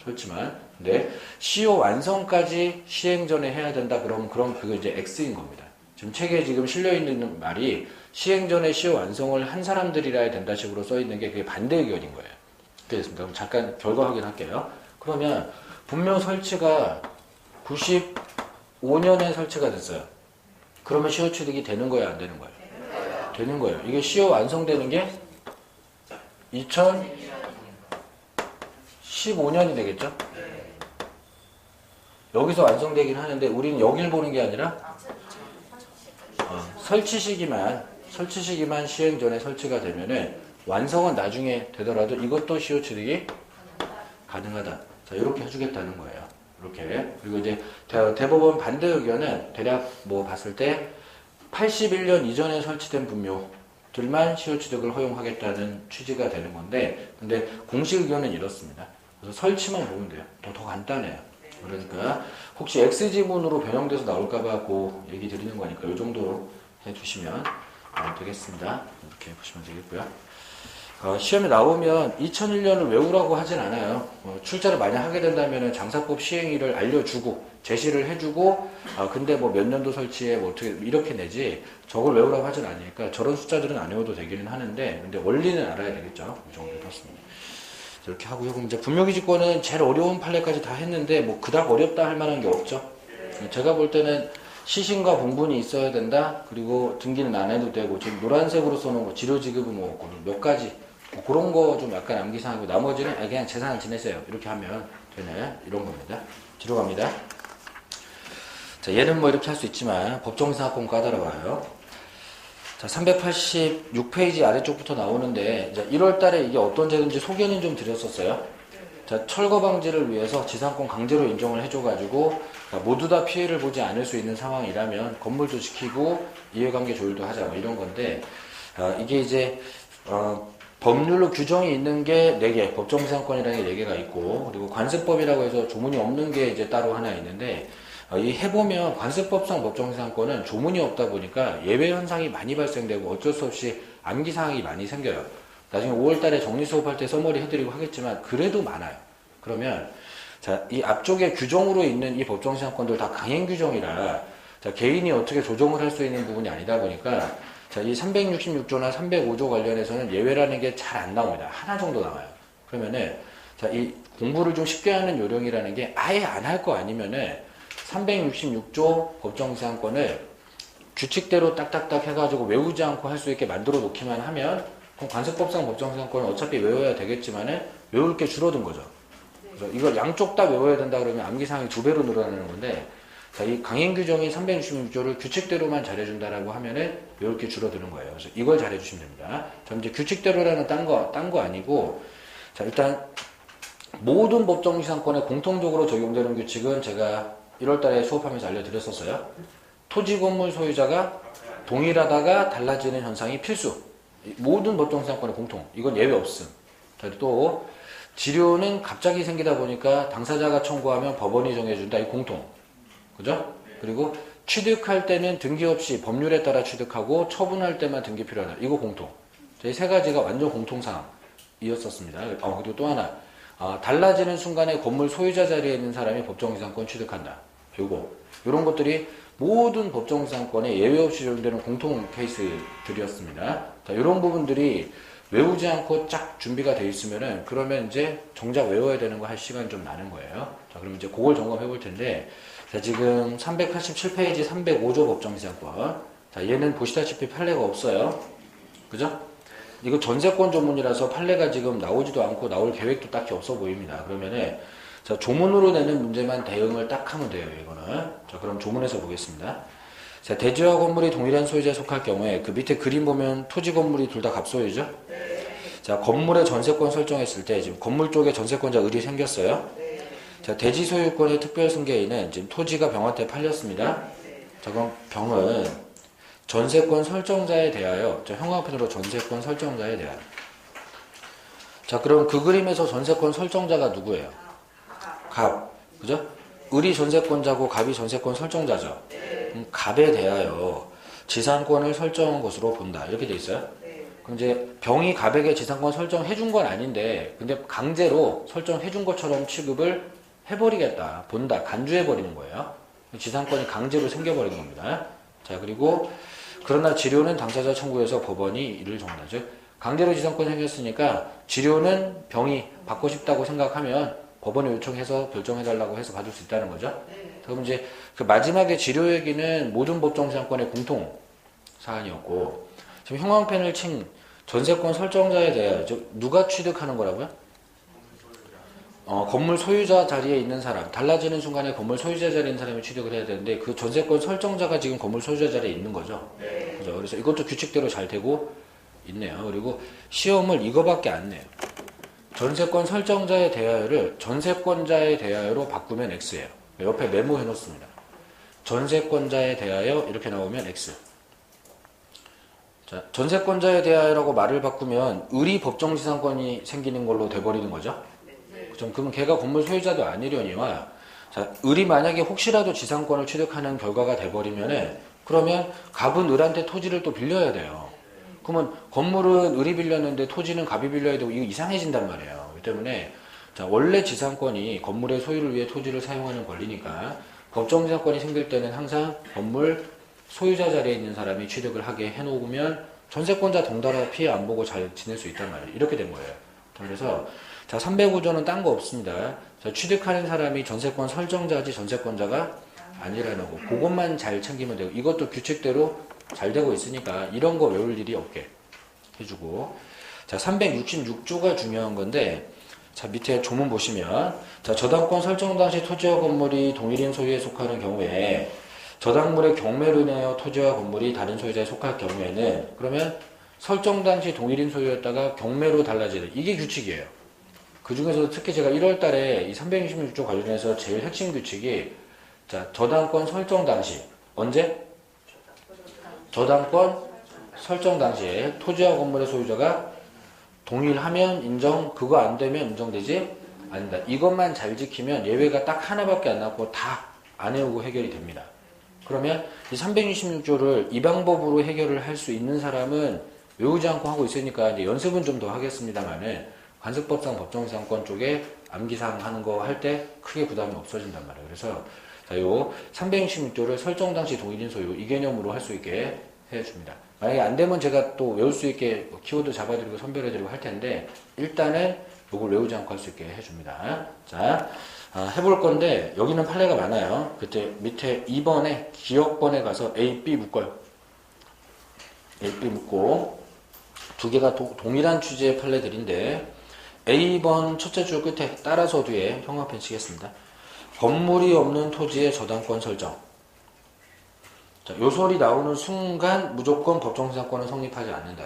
설치만. 근데 시효 완성까지 시행 전에 해야 된다. 그럼 그거 이제 X인 겁니다. 지금 책에 지금 실려 있는 말이 시행 전에 시효 완성을 한 사람들이라 해야 된다 식으로 써 있는 게 그게 반대 의견인 거예요. 그렇게 됐습니다. 그럼 잠깐 결과 확인할게요. 그러면 분묘 설치가 95년에 설치가 됐어요. 그러면 시효 취득이 되는 거예요, 안 되는 거예요? 되는 거예요. 이게 시효 완성되는 게 2015년이 되겠죠? 여기서 완성되긴 하는데 우리는 여길 보는 게 아니라 설치 시기만 시행 전에 설치가 되면은 완성은 나중에 되더라도 이것도 시효 취득이 가능하다. 자, 이렇게 해주겠다는 거예요. 이렇게. 그리고 이제 대법원 반대 의견은 대략 뭐 봤을 때 81년 이전에 설치된 분묘들만 시효 취득을 허용하겠다는 취지가 되는 건데, 근데 공식 의견은 이렇습니다. 그래서 설치만 보면 돼요. 더 간단해요. 그러니까 혹시 X지문으로 변형돼서 나올까봐 그 얘기 드리는 거니까 이 정도로 해주시면 되겠습니다. 이렇게 보시면 되겠고요. 시험에 나오면 2001년을 외우라고 하진 않아요. 출제를 많이 하게 된다면 장사법 시행일을 알려주고 제시를 해주고, 근데 뭐 몇 년도 설치에 뭐 어떻게 이렇게 내지, 저걸 외우라고 하진 않으니까 저런 숫자들은 안 외워도 되기는 하는데, 근데 원리는 알아야 되겠죠. 이 정도 그렇습니다. 이렇게 하고요. 그럼 이제 분묘기지권은 제일 어려운 판례까지 다 했는데 뭐 그닥 어렵다 할 만한 게 없죠. 제가 볼 때는 시신과 봉분이 있어야 된다. 그리고 등기는 안 해도 되고, 지금 노란색으로 써놓은 거 지료지급은 뭐 몇 가지 뭐 그런 거 좀 약간 암기사항이고, 나머지는 그냥 재산을 지내세요. 이렇게 하면 되네. 이런 겁니다. 뒤로 갑니다. 자, 얘는 뭐 이렇게 할 수 있지만 법정사건 까다로워요. 자, 386페이지 아래쪽부터 나오는데, 이제 1월 달에 이게 어떤 제도인지 소개는 좀 드렸었어요. 자, 철거 방지를 위해서 지상권 강제로 인정을 해줘가지고, 모두 다 피해를 보지 않을 수 있는 상황이라면 건물도 지키고 이해관계 조율도 하자, 뭐 이런 건데, 이게 이제, 법률로 규정이 있는 게 4개, 법정지상권이라는 게 4개가 있고, 그리고 관습법이라고 해서 조문이 없는 게 이제 따로 하나 있는데, 이 해보면 관습법상 법정지상권은 조문이 없다 보니까 예외 현상이 많이 발생되고 어쩔 수 없이 암기사항이 많이 생겨요. 나중에 5월달에 정리 수업할 때 써머리 해드리고 하겠지만 그래도 많아요. 그러면 자, 이 앞쪽에 규정으로 있는 이 법정지상권들 다 강행 규정이라, 자, 개인이 어떻게 조정을 할 수 있는 부분이 아니다 보니까, 자, 이 366조나 305조 관련해서는 예외라는 게 잘 안 나옵니다. 하나 정도 나와요. 그러면은 자, 이 공부를 좀 쉽게 하는 요령이라는 게 아예 안 할 거 아니면은 366조 법정지상권을 규칙대로 딱딱딱 해가지고 외우지 않고 할 수 있게 만들어 놓기만 하면, 그럼 관습법상 법정지상권은 어차피 외워야 되겠지만은 외울 게 줄어든 거죠. 그래서 이걸 양쪽 다 외워야 된다 그러면 암기사항이 2배로 늘어나는 건데, 자, 이 강행 규정인 366조를 규칙대로만 잘해준다라고 하면은 외울 게 줄어드는 거예요. 그래서 이걸 잘해주시면 됩니다. 자, 이제 규칙대로라는 딴 거 아니고, 자, 일단 모든 법정지상권에 공통적으로 적용되는 규칙은 제가 1월달에 수업하면서 알려드렸었어요. 토지 건물 소유자가 동일하다가 달라지는 현상이 필수. 모든 법정지상권의 공통. 이건 예외 없음. 또 지료는 갑자기 생기다 보니까 당사자가 청구하면 법원이 정해준다. 이 공통. 그죠? 그리고 취득할 때는 등기 없이 법률에 따라 취득하고 처분할 때만 등기 필요하다. 이거 공통. 이 세 가지가 완전 공통사항이었었습니다. 그리고 또 하나. 달라지는 순간에 건물 소유자 자리에 있는 사람이 법정지상권 취득한다. 이런 것들이 모든 법정지상권에 예외 없이 적용되는 공통 케이스들이었습니다. 자, 이런 부분들이 외우지 않고 쫙 준비가 되어 있으면은 그러면 이제 정작 외워야 되는 거 할 시간이 좀 나는 거예요. 자, 그럼 이제 그걸 점검해 볼 텐데, 자, 지금 387페이지 305조 법정지상권. 자, 얘는 보시다시피 판례가 없어요. 그죠? 이거 전세권 조문이라서 판례가 지금 나오지도 않고 나올 계획도 딱히 없어 보입니다. 그러면은, 자, 조문으로 내는 문제만 대응을 딱 하면 돼요, 이거는. 자, 그럼 조문에서 보겠습니다. 자, 대지와 건물이 동일한 소유자에 속할 경우에 그 밑에 그림 보면 토지 건물이 둘 다 갑소유죠? 자, 건물의 전세권 설정했을 때 지금 건물 쪽에 전세권자 을이 생겼어요. 자, 대지 소유권의 특별 승계인은 지금 토지가 병한테 팔렸습니다. 자, 그럼 병은 전세권 설정자에 대하여, 자, 형광펜으로 전세권 설정자에 대하여. 자, 그럼 그 그림에서 전세권 설정자가 누구예요? 갑. 그죠? 을이 전세권자고 갑이 전세권 설정자죠. 갑에 대하여 지상권을 설정한 것으로 본다. 이렇게 돼 있어요. 그럼 이제 병이 갑에게 지상권 설정해 준 건 아닌데, 근데 강제로 설정해 준 것처럼 취급을 해버리겠다. 본다. 간주해 버리는 거예요. 지상권이 강제로 생겨버리는 겁니다. 자, 그리고 그러나 지료는 당사자 청구해서 법원이 이를 정한다. 즉, 강제로 지상권 생겼으니까 지료는 병이 받고 싶다고 생각하면 법원에 요청해서 결정해달라고 해서 받을 수 있다는 거죠. 그럼 이제 그 마지막에 지료 얘기는 모든 법정지상권의 공통 사안이었고, 지금 형광펜을 친 전세권 설정자에 대하여, 즉 누가 취득하는 거라고요? 건물 소유자 자리에 있는 사람, 달라지는 순간에 건물 소유자 자리에 있는 사람이 취득을 해야 되는데 그 전세권 설정자가 지금 건물 소유자 자리에 있는 거죠. 그죠? 그래서 이것도 규칙대로 잘 되고 있네요. 그리고 시험을 이거밖에 안 내요. 전세권 설정자에 대하여를 전세권자에 대하여로 바꾸면 X예요. 옆에 메모해 놓습니다. 전세권자에 대하여 이렇게 나오면 X. 자, 전세권자에 대하여라고 말을 바꾸면 을이 법정지상권이 생기는 걸로 돼버리는 거죠. 그러면 걔가 건물 소유자도 아니려니와, 자, 을이 만약에 혹시라도 지상권을 취득하는 결과가 돼버리면은 그러면 갑은 을한테 토지를 또 빌려야 돼요. 그러면 건물은 을이 빌렸는데 토지는 갑이 빌려야 되고 이거 이상해진단 말이에요. 그렇기 때문에 자, 원래 지상권이 건물의 소유를 위해 토지를 사용하는 권리니까 법정지상권이 생길 때는 항상 건물 소유자 자리에 있는 사람이 취득을 하게 해놓으면 전세권자 덩달아 피해 안 보고 잘 지낼 수 있단 말이에요. 이렇게 된 거예요. 그래서 자, 305조는 딴 거 없습니다. 자, 취득하는 사람이 전세권 설정자지 전세권자가 아니라는 거. 그것만 잘 챙기면 되고, 이것도 규칙대로 잘 되고 있으니까 이런 거 외울 일이 없게 해주고. 자, 366조가 중요한 건데, 자, 밑에 조문 보시면, 자, 저당권 설정 당시 토지와 건물이 동일인 소유에 속하는 경우에 저당물의 경매로 인하여 토지와 건물이 다른 소유자에 속할 경우에는, 그러면 설정 당시 동일인 소유였다가 경매로 달라지는, 이게 규칙이에요. 그 중에서 특히 제가 1월 달에 이 366조 관련해서 제일 핵심 규칙이, 자, 저당권 설정 당시. 언제? 저당권 설정 당시에 토지와 건물의 소유자가 동일하면 인정, 그거 안 되면 인정되지 않는다. 이것만 잘 지키면 예외가 딱 하나밖에 안 남고 다 안 해오고 해결이 됩니다. 그러면 이 366조를 이 방법으로 해결을 할 수 있는 사람은 외우지 않고 하고 있으니까 이제 연습은 좀 더 하겠습니다만은 관습법상 법정지상권 쪽에 암기사항 하는 거 할 때 크게 부담이 없어진단 말이에요. 그래서 자, 요 366조를 설정 당시 동일인 소유 이 개념으로 할 수 있게 해줍니다. 만약에 안 되면 제가 또 외울 수 있게 키워드 잡아드리고 선별해드리고 할 텐데 일단은 요걸 외우지 않고 할 수 있게 해줍니다. 자, 해볼 건데 여기는 판례가 많아요. 그때 밑에 2번에 기억번에 가서 A, B 묶어요. A, B 묶고 두 개가 동일한 취지의 판례들인데 A번 첫째 줄 끝에 따라서 뒤에 형광펜 치겠습니다. 건물이 없는 토지의 저당권 설정. 자, 요 소리 나오는 순간 무조건 법정지상권은 성립하지 않는다.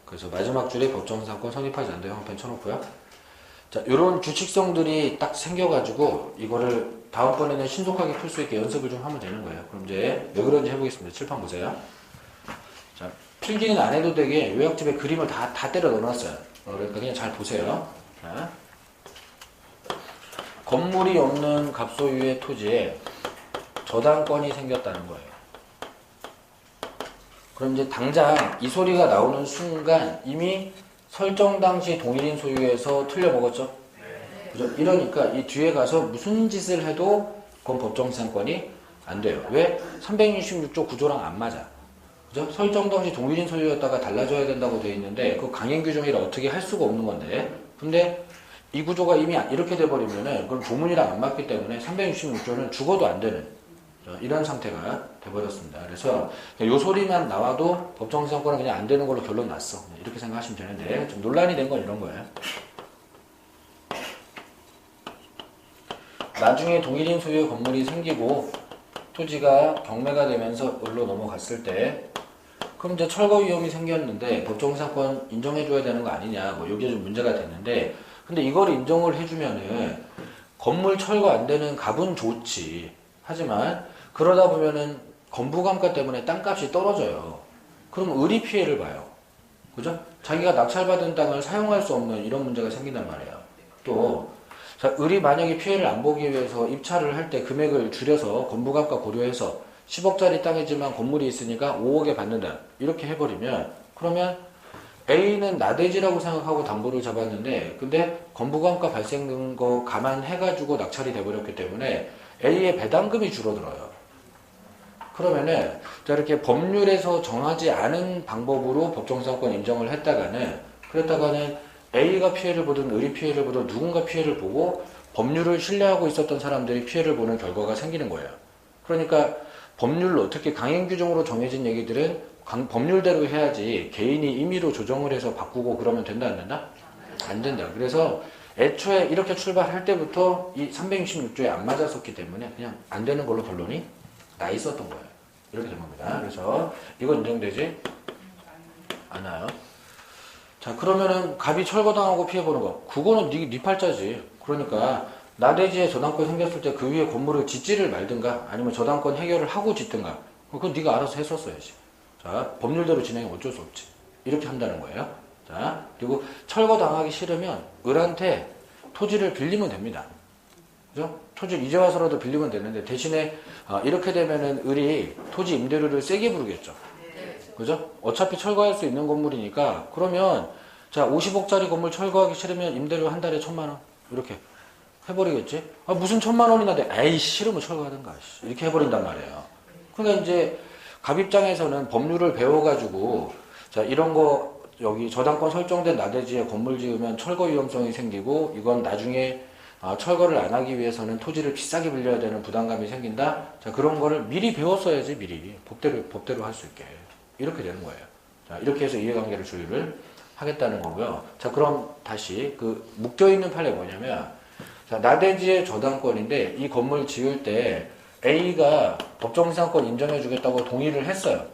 그래서 마지막 줄에 법정지상권 성립하지 않는다. 형광펜 쳐놓고요. 자, 요런 규칙성들이 딱 생겨가지고 이거를 다음번에는 신속하게 풀 수 있게 연습을 좀 하면 되는 거예요. 그럼 이제 왜 그런지 해보겠습니다. 칠판 보세요. 자, 필기는 안 해도 되게 요약집에 그림을 다 때려 넣어놨어요. 그러니까 그냥 잘 보세요. 자, 건물이 없는 갑소유의 토지에 저당권이 생겼다는 거예요. 그럼 이제 당장 이 소리가 나오는 순간 이미 설정 당시 동일인 소유에서 틀려먹었죠? 그죠? 이러니까 이 뒤에 가서 무슨 짓을 해도 그건 법정지상권이 안 돼요. 왜? 366조 구조랑 안 맞아. 그죠? 설정 당시 동일인 소유였다가 달라져야 된다고 되어 있는데 그 강행 규정이라 어떻게 할 수가 없는 건데, 근데 이 구조가 이미 이렇게 돼버리면은 그럼 조문이랑 안 맞기 때문에 366조는 죽어도 안 되는 이런 상태가 돼버렸습니다. 그래서 요 소리만 나와도 법정지상권은 그냥 안 되는 걸로 결론 났어. 이렇게 생각하시면 되는데 좀 논란이 된 건 이런 거예요. 나중에 동일인 소유의 건물이 생기고 토지가 경매가 되면서 을로 넘어갔을 때 그럼 이제 철거 위험이 생겼는데 법정지상권 인정해줘야 되는 거 아니냐, 뭐 이게 좀 문제가 됐는데, 근데 이걸 인정을 해주면은 건물 철거 안 되는 갑은 좋지. 하지만 그러다 보면은 건부감가 때문에 땅값이 떨어져요. 그럼 을이 피해를 봐요. 그죠? 자기가 낙찰받은 땅을 사용할 수 없는 이런 문제가 생긴단 말이에요. 또 자, 을이 만약에 피해를 안 보기 위해서 입찰을 할 때 금액을 줄여서 건부값과 고려해서 10억짜리 땅이지만 건물이 있으니까 5억에 받는다. 이렇게 해버리면 그러면 A는 나대지라고 생각하고 담보를 잡았는데 근데 건부감가 발생된 거 감안해가지고 낙찰이 돼버렸기 때문에 A의 배당금이 줄어들어요. 그러면은 이렇게 법률에서 정하지 않은 방법으로 법정지상권 인정을 했다가는 그랬다가는 A가 피해를 보든 을이 피해를 보든 누군가 피해를 보고 법률을 신뢰하고 있었던 사람들이 피해를 보는 결과가 생기는 거예요. 그러니까 법률로 특히 강행규정으로 정해진 얘기들은 법률대로 해야지 개인이 임의로 조정을 해서 바꾸고 그러면 된다 안 된다? 안 된다. 그래서 애초에 이렇게 출발할 때부터 이 366조에 안 맞았었기 때문에 그냥 안 되는 걸로 결론이 나 있었던 거예요. 이렇게 된 겁니다. 그래서 이건 인정되지 않아요. 자, 그러면은 갑이 철거당하고 피해보는 거, 그거는 네 팔자지. 그러니까 나대지에 저당권 생겼을 때 그 위에 건물을 짓지를 말든가 아니면 저당권 해결을 하고 짓든가 그건 네가 알아서 했었어야지. 자, 법률대로 진행이 어쩔 수 없지. 이렇게 한다는 거예요. 자, 그리고 철거당하기 싫으면 을한테 토지를 빌리면 됩니다. 그죠? 토지를 이제 와서라도 빌리면 되는데 대신에 이렇게 되면은 을이 토지 임대료를 세게 부르겠죠. 그죠? 어차피 철거할 수 있는 건물이니까 그러면 자 50억짜리 건물 철거하기 싫으면 임대료 한 달에 1,000만 원 이렇게 해버리겠지? 무슨 1,000만 원이나 돼? 에이 싫으면 철거하든가 이렇게 해버린단 말이에요. 그러니까 이제 갑 입장에서는 법률을 배워가지고 자 이런 거 여기 저당권 설정된 나대지에 건물 지으면 철거 위험성이 생기고 이건 나중에 철거를 안 하기 위해서는 토지를 비싸게 빌려야 되는 부담감이 생긴다. 자 그런 거를 미리 배웠어야지. 미리 법대로 할 수 있게 이렇게 되는 거예요. 자 이렇게 해서 이해관계를 조율을 하겠다는 거고요. 자 그럼 다시 그 묶여있는 판례 뭐냐면 자 나대지의 저당권인데 이 건물 지을 때 A가 법정지상권 인정해 주겠다고 동의를 했어요.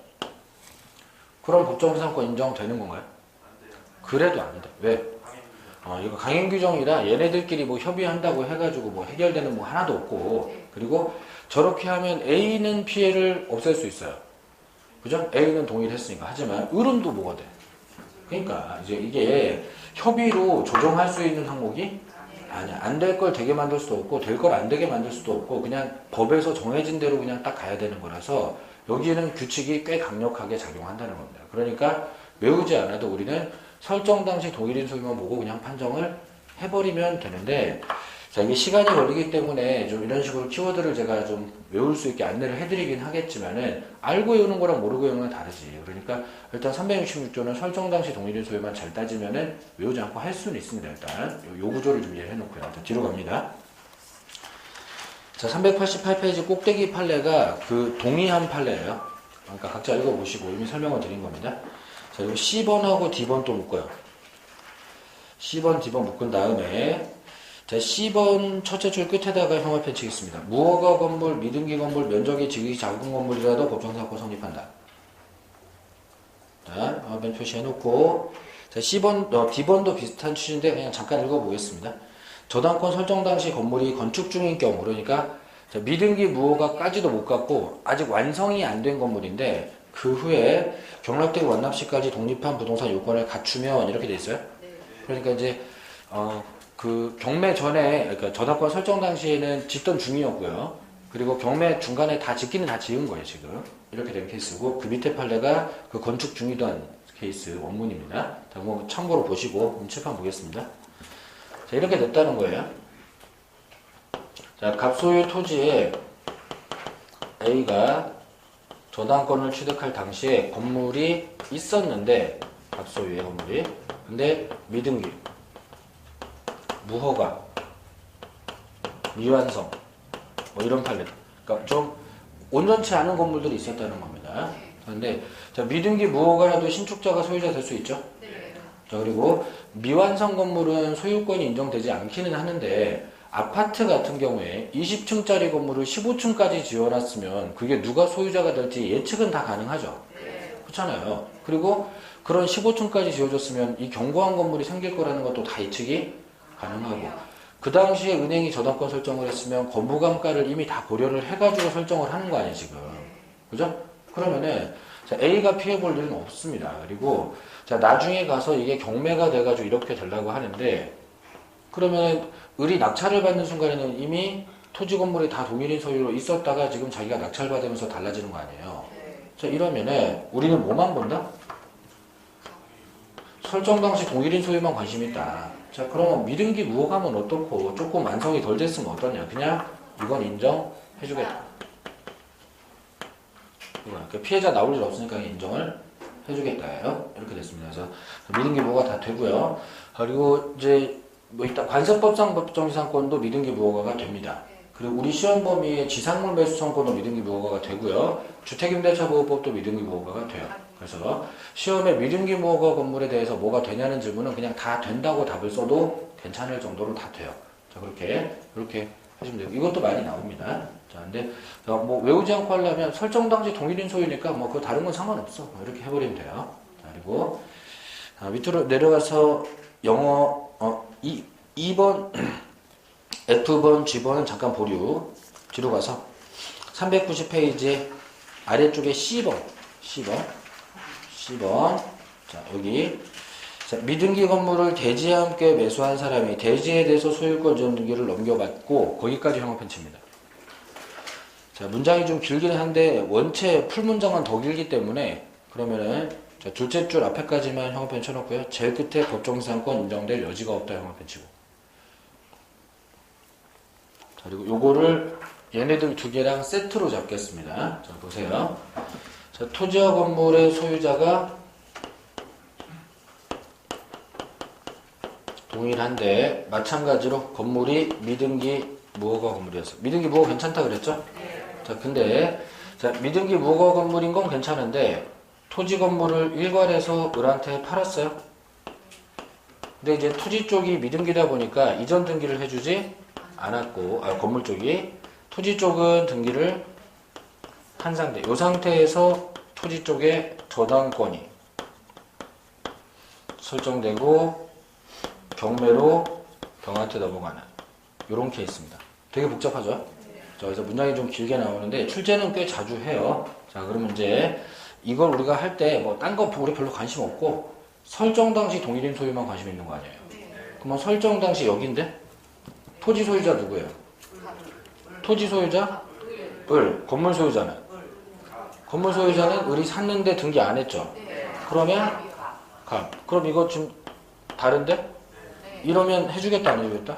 그럼 법정지상권 인정되는 건가요? 그래도 안 돼. 왜? 이거 강행규정이라 얘네들끼리 뭐 협의한다고 해가지고 뭐 해결되는 뭐 하나도 없고 그리고 저렇게 하면 A는 피해를 없앨 수 있어요. 그죠? A는 동의를 했으니까. 하지만 을은 또 뭐가 돼? 그러니까 이제 이게 협의로 조정할 수 있는 항목이 아니야. 안 될 걸 되게 만들 수도 없고 될 걸 안 되게 만들 수도 없고 그냥 법에서 정해진 대로 그냥 딱 가야 되는 거라서 여기에는 규칙이 꽤 강력하게 작용한다는 겁니다. 그러니까 외우지 않아도 우리는 설정 당시 동일인 소유만 보고 그냥 판정을 해버리면 되는데 자 이게 시간이 걸리기 때문에 좀 이런 식으로 키워드를 제가 좀 외울 수 있게 안내를 해드리긴 하겠지만은 알고 외우는 거랑 모르고 외우는 건 다르지. 그러니까 일단 366조는 설정 당시 동일인 소유만 잘 따지면은 외우지 않고 할 수는 있습니다. 일단 요 구조를 좀 이해해 놓고요. 일단 뒤로 갑니다. 자 388페이지 꼭대기 판례가 그 동의한 판례예요. 그러니까 각자 읽어보시고 이미 설명을 드린 겁니다. 자 이거 C번하고 D번 또 묶어요. C번, D번 묶은 다음에 자, C번 첫째 줄 끝에다가 형을 치겠습니다. 무허가 건물, 미등기 건물, 면적이 지극히 작은 건물이라도 법정지상권 성립한다. 자, 화면 표시해놓고 자, C번, D번도 비슷한 취지인데 그냥 잠깐 읽어보겠습니다. 저당권 설정 당시 건물이 건축 중인 경우 그러니까 자, 미등기 무허가까지도 못 갔고 아직 완성이 안 된 건물인데 그 후에 경락되고 완납시까지 독립한 부동산 요건을 갖추면 이렇게 돼 있어요. 그러니까 이제 그 경매 전에 그러니까 저당권 설정 당시에는 짓던 중이었고요. 그리고 경매 중간에 다 짓기는 다 지은 거예요, 지금. 이렇게 된 케이스고, 그 밑에 판례가 그 건축 중이던 케이스 원문입니다. 자, 뭐 참고로 보시고 칠판 보겠습니다. 자, 이렇게 됐다는 거예요. 자, 갑소유 토지에 A가 저당권을 취득할 당시에 건물이 있었는데, 갑소유의 건물이. 근데 미등기, 무허가, 미완성, 뭐 이런 판례. 그러니까 좀 온전치 않은 건물들이 있었다는 겁니다. 그런데 자, 미등기 무허가라도 신축자가 소유자 될 수 있죠. 자, 그리고 미완성 건물은 소유권이 인정되지 않기는 하는데 아파트 같은 경우에 20층짜리 건물을 15층까지 지어놨으면 그게 누가 소유자가 될지 예측은 다 가능하죠. 그렇잖아요. 그리고 그런 15층까지 지어졌으면 이 견고한 건물이 생길 거라는 것도 다 예측이 가능하고, 그 당시에 은행이 저당권 설정을 했으면 건물감가를 이미 다 고려를 해가지고 설정을 하는 거 아니에요, 지금. 그죠? 그러면은 자, A가 피해볼 일은 없습니다. 그리고 자, 나중에 가서 이게 경매가 돼가지고 이렇게 되려고 하는데, 그러면 을이 낙찰을 받는 순간에는 이미 토지 건물이 다 동일인 소유로 있었다가 지금 자기가 낙찰받으면서 달라지는 거 아니에요. 자, 이러면은 우리는 뭐만 본다? 설정 당시 동일인 소유만 관심 있다. 자, 그러면 미등기 무허가면 어떻고, 조금 완성이 덜 됐으면 어떠냐? 그냥 이건 인정해주겠다. 이거 피해자 나올 일 없으니까 인정을 해주겠다예요. 이렇게 됐습니다. 그래서 미등기 무허가 다 되고요. 그리고 이제 뭐 일단 관세법상 법정지상권도 미등기 무허가가 됩니다. 그리고 우리 시험 범위의 지상물 매수 청구도 미등기 무허가가 되고요. 주택임대차보호법도 미등기 무허가가 돼요. 그래서 시험에 미등기 무허가 건물에 대해서 뭐가 되냐는 질문은 그냥 다 된다고 답을 써도 괜찮을 정도로 다 돼요. 자, 그렇게 하시면 돼요. 이것도 많이 나옵니다. 자, 근데 뭐 외우지 않고 하려면 설정 당시 동일인 소유니까 뭐 그 다른 건 상관없어. 이렇게 해버리면 돼요. 자, 그리고 밑으로 내려가서 영어 2번 F번, G번은 잠깐 보류. 뒤로 가서 390페이지 아래쪽에 C번. 자, 여기. 자, 미등기 건물을 대지와 함께 매수한 사람이 대지에 대해서 소유권 지원 등기를 넘겨받고, 거기까지 형어펜 칩니다. 자, 문장이 좀 길기는 한데, 원체 풀문장은 더 길기 때문에, 그러면은, 자, 둘째 줄 앞에까지만 형어펜 쳐놓고요. 제일 끝에 법정지상권 인정될 여지가 없다 형어펜 치고. 자, 그리고 요거를 얘네들 두 개랑 세트로 잡겠습니다. 자, 보세요. 자, 토지와 건물의 소유자가 동일한데 마찬가지로 건물이 미등기 무허가 건물이었어요. 미등기 무허가 괜찮다 그랬죠? 자, 근데 자, 미등기 무허가 건물인 건 괜찮은데 토지 건물을 일괄해서 을한테 팔았어요. 근데 이제 토지 쪽이 미등기다 보니까 이전 등기를 해주지 않았고, 건물 쪽이 토지 쪽은 등기를 한 상태. 이 상태에서 토지 쪽에 저당권이 설정되고 경매로 경한테 넘어가는 이런 케이스입니다. 되게 복잡하죠? 자, 그래서 문장이 좀 길게 나오는데 출제는 꽤 자주 해요. 자, 그러면 이제 이걸 우리가 할 때 뭐 딴 거 우리 별로 관심 없고 설정 당시 동일인 소유만 관심 있는 거 아니에요? 그러면 설정 당시 여기인데 토지 소유자 누구예요? 토지 소유자? 을. 건물 소유자는? 건물 소유자는 을이 샀는데 등기 안 했죠? 그러면 갑. 그럼 이거 좀 다른데? 이러면 해주겠다 안 해주겠다?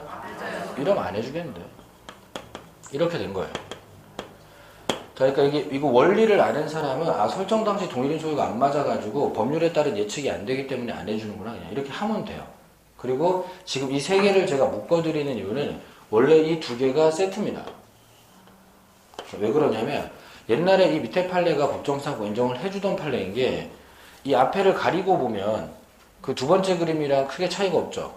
이러면 안 해주겠는데. 이렇게 된 거예요. 자, 그러니까 이거 원리를 아는 사람은 설정 당시 동일인 소유가 안 맞아가지고 법률에 따른 예측이 안 되기 때문에 안 해주는구나. 그냥 이렇게 하면 돼요. 그리고 지금 이 세 개를 제가 묶어드리는 이유는 원래 이 두 개가 세트입니다. 왜 그러냐면 옛날에 이 밑에 판례가 법정사고 인정을 해주던 판례인 게 이 앞에를 가리고 보면 그 두 번째 그림이랑 크게 차이가 없죠.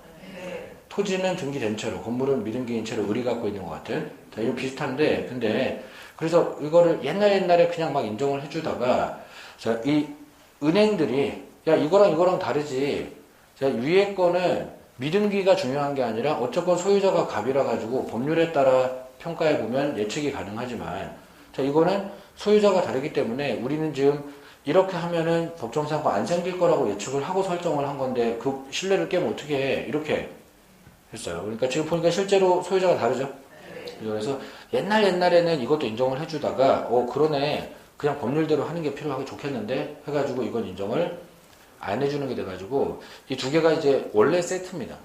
토지는 등기된 채로, 건물은 미등기인 채로 을이 갖고 있는 것 같은. 자, 이거 비슷한데, 근데 그래서 이거를 옛날에 그냥 막 인정을 해주다가 자, 이 은행들이 야, 이거랑 다르지. 자, 위에 거는 미등기가 중요한 게 아니라 어쨌건 소유자가 갑이라 가지고 법률에 따라 평가해 보면 예측이 가능하지만, 자, 이거는 소유자가 다르기 때문에 우리는 지금 이렇게 하면은 법정사고 안 생길 거라고 예측을 하고 설정을 한 건데 그 신뢰를 깨면 어떻게 해? 이렇게 했어요. 그러니까 지금 보니까 실제로 소유자가 다르죠? 그래서 옛날에는 이것도 인정을 해주다가 그러네 그냥 법률대로 하는 게 필요하고 좋겠는데 해가지고 이건 인정을 안 해주는 게 돼가지고 이 두 개가 이제 원래 세트입니다.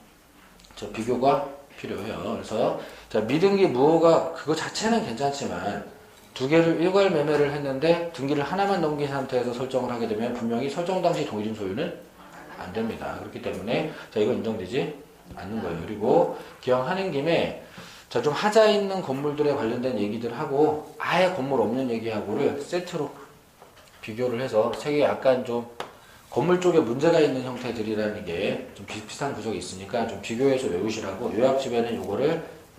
저 비교가 필요해요. 그래서 자, 미등기 무효가 그거 자체는 괜찮지만 두 개를 일괄 매매를 했는데 등기를 하나만 넘긴 상태에서 설정을 하게 되면 분명히 설정 당시 동일인 소유는 안 됩니다. 그렇기 때문에 자, 이거 인정되지 않는 거예요. 그리고 기왕 하는 김에 자, 좀 하자 있는 건물들에 관련된 얘기들 하고 아예 건물 없는 얘기하고를 세트로 비교를 해서 세 개 약간 좀 건물 쪽에 문제가 있는 형태들이라는 게 좀 비슷비슷한 구석이 있으니까 좀 비교해서 외우시라고 요약집에는 요거를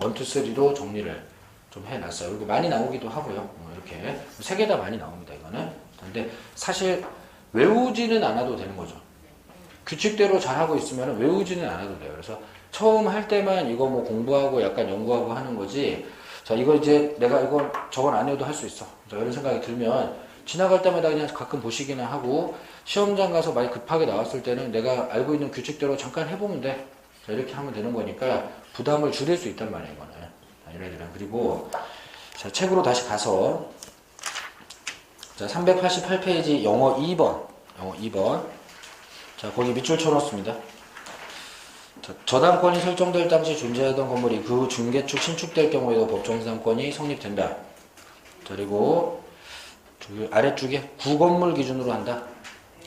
1, 2, 3로 정리를 좀 해놨어요. 그리고 많이 나오기도 하고요. 이렇게 세 개 다 많이 나옵니다. 이거는. 근데 사실 외우지는 않아도 되는 거죠. 규칙대로 잘하고 있으면 외우지는 않아도 돼요. 그래서 처음 할 때만 이거 뭐 공부하고 약간 연구하고 하는 거지. 자, 이거 이제 내가 이건 저건 안 해도 할 수 있어. 자, 이런 생각이 들면 지나갈 때마다 그냥 가끔 보시기나 하고 시험장 가서 많이 급하게 나왔을 때는 내가 알고 있는 규칙대로 잠깐 해보면 돼. 자, 이렇게 하면 되는 거니까 부담을 줄일 수 있단 말이에요. 이거는. 자, 얘네들은. 그리고 자, 책으로 다시 가서 자, 388페이지 영어 2번. 영어 2번. 자, 거기 밑줄 쳐놓습니다. 자, 저당권이 설정될 당시 존재하던 건물이 그 후 중개축, 신축될 경우에도 법정지상권이 성립된다. 자, 그리고 아래쪽에 구건물 기준으로 한다.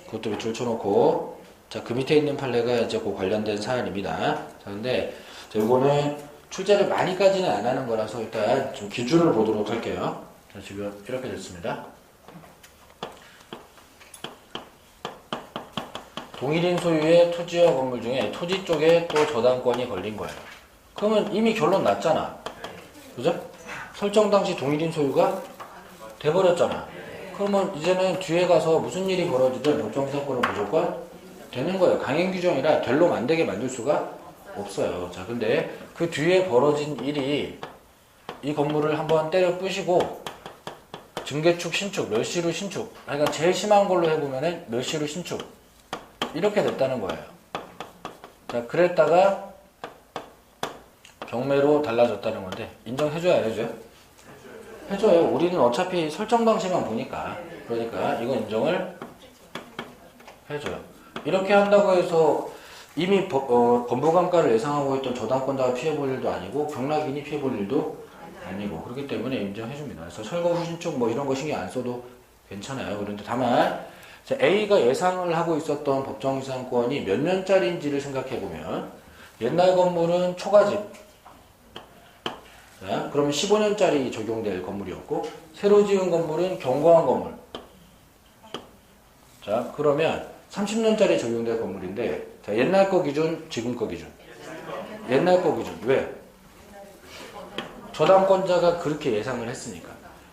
그것도 밑줄 쳐놓고 자, 그 밑에 있는 판례가 이제 그 관련된 사안입니다. 자, 근데 자, 이거는 출제를 많이까지는 안 하는 거라서 일단 좀 기준을 보도록 할게요. 자, 지금 이렇게 됐습니다. 동일인 소유의 토지와 건물 중에 토지 쪽에 또 저당권이 걸린 거예요. 그러면 이미 결론 났잖아. 그죠? 설정 당시 동일인 소유가 돼버렸잖아. 그러면 이제는 뒤에 가서 무슨 일이 벌어지든 법정지상권은 무조건 되는 거예요. 강행 규정이라 될 놈 안 되게 만들 수가 없어요. 자, 근데 그 뒤에 벌어진 일이 이 건물을 한번 때려 부시고 증개축, 신축, 몇 시로 신축. 그러니까 제일 심한 걸로 해보면은 몇 시로 신축. 이렇게 됐다는 거예요. 자, 그랬다가 경매로 달라졌다는 건데 인정해줘야 안 해줘요? 해줘요. 우리는 어차피 설정 방식만 보니까. 그러니까 이건 인정을 해줘요. 이렇게 한다고 해서 이미 건부감가를 예상하고 있던 저당권자가 피해볼 일도 아니고 경락인이 피해볼 일도 아니고 그렇기 때문에 인정해줍니다. 그래서 철거 후 신축 뭐 이런 거 신경 안 써도 괜찮아요. 그런데 다만 A가 예상을 하고 있었던 법정지상권이 몇 년짜리인지를 생각해보면 옛날 건물은 초가집 자, 그러면 15년짜리 적용될 건물이었고 새로 지은 건물은 경과한 건물 자, 그러면 30년짜리 적용될 건물인데 자, 옛날 거 기준, 지금 거 기준 옛날 거 기준 왜? 저당권자가 그렇게 예상을 했으니까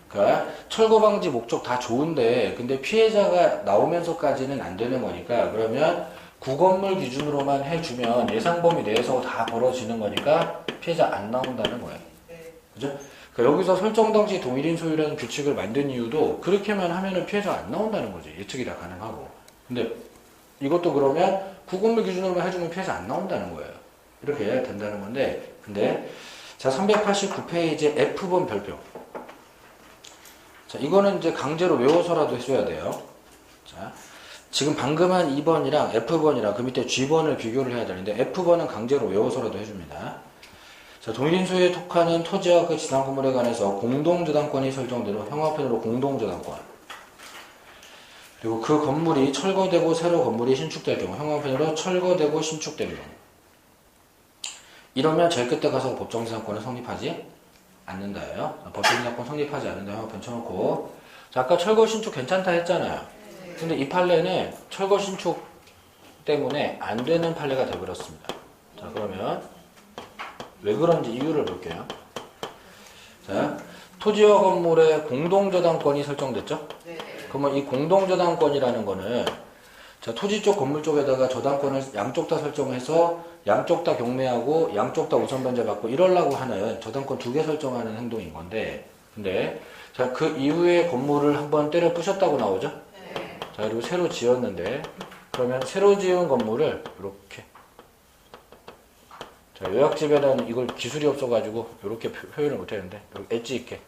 그러니까 철거 방지 목적 다 좋은데 근데 피해자가 나오면서까지는 안 되는 거니까 그러면 구건물 기준으로만 해주면 예상 범위 내에서 다 벌어지는 거니까 피해자 안 나온다는 거예요. 그죠? 그러니까 여기서 설정 당시 동일인 소유라는 규칙을 만든 이유도 그렇게만 하면은 피해자가 안 나온다는 거지. 예측이 다 가능하고. 근데 이것도 그러면 구건물 기준으로만 해주면 피해자 안 나온다는 거예요. 이렇게 해야 된다는 건데 근데 자 389페이지 F번 별표 자, 이거는 이제 강제로 외워서라도 해줘야 돼요. 자, 지금 방금 한 2번이랑 F번이랑 그 밑에 G번을 비교를 해야 되는데 F번은 강제로 외워서라도 해줍니다. 자, 동일인 소유에 속하는 토지와 그 지상 건물에 관해서 공동저당권이 설정되는 형화편으로 공동저당권 그리고 그 건물이 철거되고 새로 건물이 신축될 경우 형화편으로 철거되고 신축될 경우 이러면 제일 끝에 가서 법정지상권은 성립하지 않는다예요. 법정지상권 성립하지 않는다 형화편 쳐놓고 자, 아까 철거 신축 괜찮다 했잖아요. 근데 이 판례는 철거 신축 때문에 안 되는 판례가 되어버렸습니다. 자, 그러면 왜 그런지 이유를 볼게요. 자, 토지와 건물의 공동저당권이 설정됐죠? 그러면 이 공동저당권이라는 거는 자, 토지 쪽 건물 쪽에다가 저당권을 양쪽 다 설정해서 양쪽 다 경매하고 양쪽 다 우선 변제받고 이러려고 하는 저당권 2개 설정하는 행동인 건데 근데 자, 그 이후에 건물을 한번 때려 부셨다고 나오죠? 자, 그리고 새로 지었는데 그러면 새로 지은 건물을 이렇게 자, 요약집에다는 이걸 기술이 없어가지고 이렇게 표현을 못했는데 엣지 있게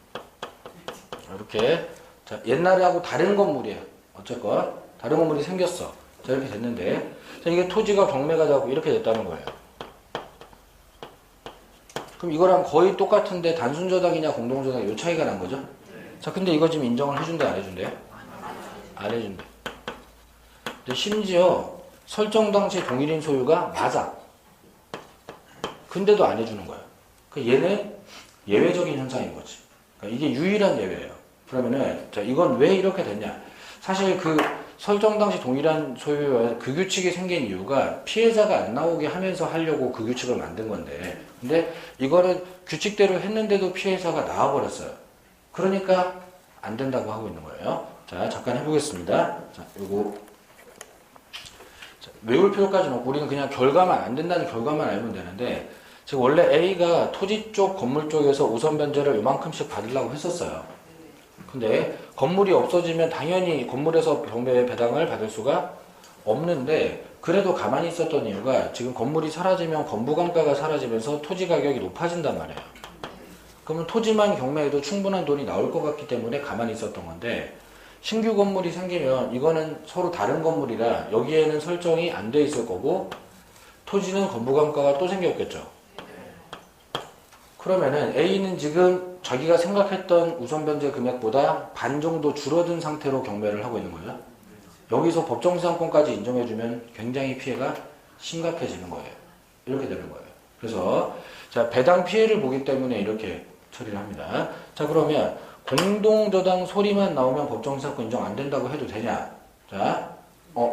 이렇게. 자, 옛날하고 다른 건물이에요. 어쨌건 다른 건물이 생겼어. 자, 이렇게 됐는데, 자, 이게 토지가 경매가 되고 이렇게 됐다는 거예요. 그럼 이거랑 거의 똑같은데 단순 저당이냐 공동 저당 요 차이가 난 거죠. 자, 근데 이거 지금 인정을 해준대 안 해준대? 안 해준대. 근데 심지어 설정 당시 동일인 소유가 맞아. 근데도 안 해주는 거야. 그 얘는 예외적인 현상인 거지. 그러니까 이게 유일한 예외예요. 그러면은 자, 이건 왜 이렇게 됐냐? 사실 그 설정 당시 동일한 소유와 그 규칙이 생긴 이유가 피해자가 안 나오게 하면서 하려고 그 규칙을 만든 건데, 근데 이거는 규칙대로 했는데도 피해자가 나와버렸어요. 그러니까 안 된다고 하고 있는 거예요. 자, 잠깐 해보겠습니다. 자, 요거 자, 외울 필요까지는 없고 우리는 그냥 결과만, 안 된다는 결과만 알면 되는데, 지금 원래 A가 토지 쪽 건물 쪽에서 우선 변제를 요만큼씩 받으려고 했었어요. 근데 건물이 없어지면 당연히 건물에서 경매 배당을 받을 수가 없는데, 그래도 가만히 있었던 이유가 지금 건물이 사라지면 건부감가가 사라지면서 토지 가격이 높아진단 말이에요. 그러면 토지만 경매해도 충분한 돈이 나올 것 같기 때문에 가만히 있었던 건데, 신규 건물이 생기면 이거는 서로 다른 건물이라 여기에는 설정이 안 돼 있을 거고 토지는 건부감가가 또 생겼겠죠. 그러면은 A는 지금 자기가 생각했던 우선 변제 금액보다 반 정도 줄어든 상태로 경매를 하고 있는 거예요. 여기서 법정지상권까지 인정해주면 굉장히 피해가 심각해지는 거예요. 이렇게 되는 거예요. 그래서 자, 배당 피해를 보기 때문에 이렇게 처리를 합니다. 자, 그러면 공동저당 소리만 나오면 법정지상권 인정 안 된다고 해도 되냐? 자,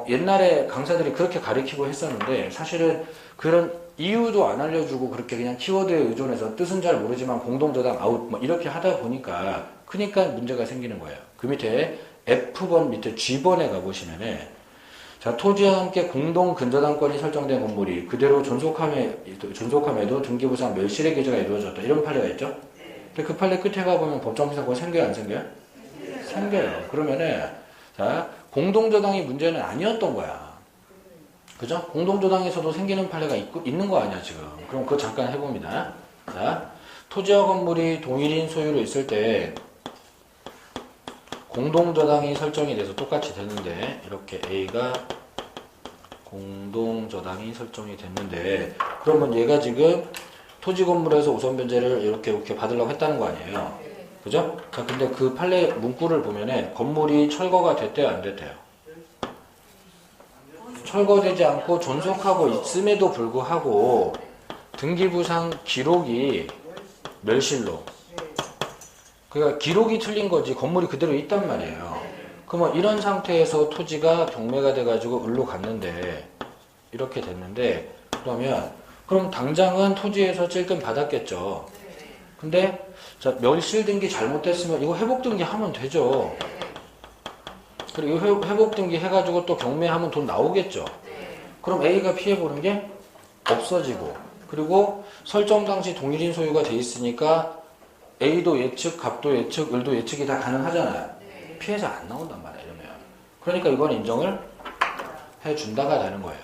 옛날에 강사들이 그렇게 가르치고 했었는데 사실은 그런 이유도 안 알려주고 그렇게 그냥 키워드에 의존해서 뜻은 잘 모르지만 공동저당 아웃 뭐 이렇게 하다 보니까 그러니까 문제가 생기는 거예요. 그 밑에 F번 밑에 G번에 가보시면은 자, 토지와 함께 공동 근저당권이 설정된 건물이 그대로 존속함에도 등기부상 멸실의 계제가 이루어졌다. 이런 판례가 있죠? 근데 그 판례 끝에 가보면 법정지상권 생겨요, 안 생겨요? 생겨요. 그러면은 자, 공동저당이 문제는 아니었던 거야. 그죠? 공동저당에서도 생기는 판례가 있는 거 아니야, 지금. 그럼 그거 잠깐 해봅니다. 자, 토지와 건물이 동일인 소유로 있을 때 공동저당이 설정이 돼서 똑같이 되는데, 이렇게 A가 공동저당이 설정이 됐는데, 그러면 얘가 지금 토지 건물에서 우선 변제를 이렇게 받으려고 했다는 거 아니에요? 그죠? 자, 근데 그 판례 문구를 보면은 건물이 철거가 됐대요, 안 됐대요? 철거되지 않고 존속하고 있음에도 불구하고 등기부상 기록이 멸실로. 그러니까 기록이 틀린 거지 건물이 그대로 있단 말이에요. 그러면 이런 상태에서 토지가 경매가 돼가지고 을로 갔는데 이렇게 됐는데, 그럼 당장은 토지에서 찔끔 받았겠죠. 근데 자, 멸실 등기 잘못됐으면 이거 회복 등기 하면 되죠. 그리고 회복 등기 해가지고 또 경매하면 돈 나오겠죠. 그럼 A가 피해보는 게 없어지고, 그리고 설정 당시 동일인 소유가 돼 있으니까 A도 예측, 갑도 예측, 을도 예측이 다 가능하잖아요. 피해자 안 나온단 말이에요, 이러면. 그러니까 이건 인정을 해준다가 되는 거예요.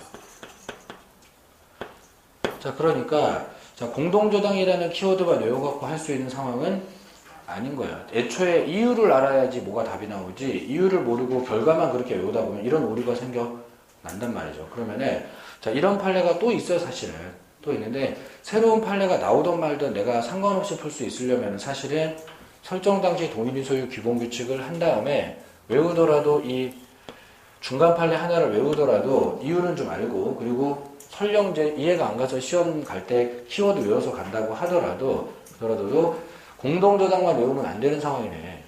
자, 그러니까 자, 공동저당이라는 키워드만 외워갖고 할 수 있는 상황은 아닌 거예요. 애초에 이유를 알아야지 뭐가 답이 나오지, 이유를 모르고 결과만 그렇게 외우다 보면 이런 오류가 생겨난단 말이죠. 그러면은 자, 이런 판례가 또 있어요, 사실은. 또 있는데 새로운 판례가 나오던 말든 내가 상관없이 풀 수 있으려면 사실은 설정 당시 동일인 소유 기본 규칙을 한 다음에 외우더라도 이 중간 판례 하나를 외우더라도 이유는 좀 알고, 그리고 설령 이제 이해가 안 가서 시험 갈 때 키워드 외워서 간다고 하더라도 공동저당만 외우면 안 되는 상황이네.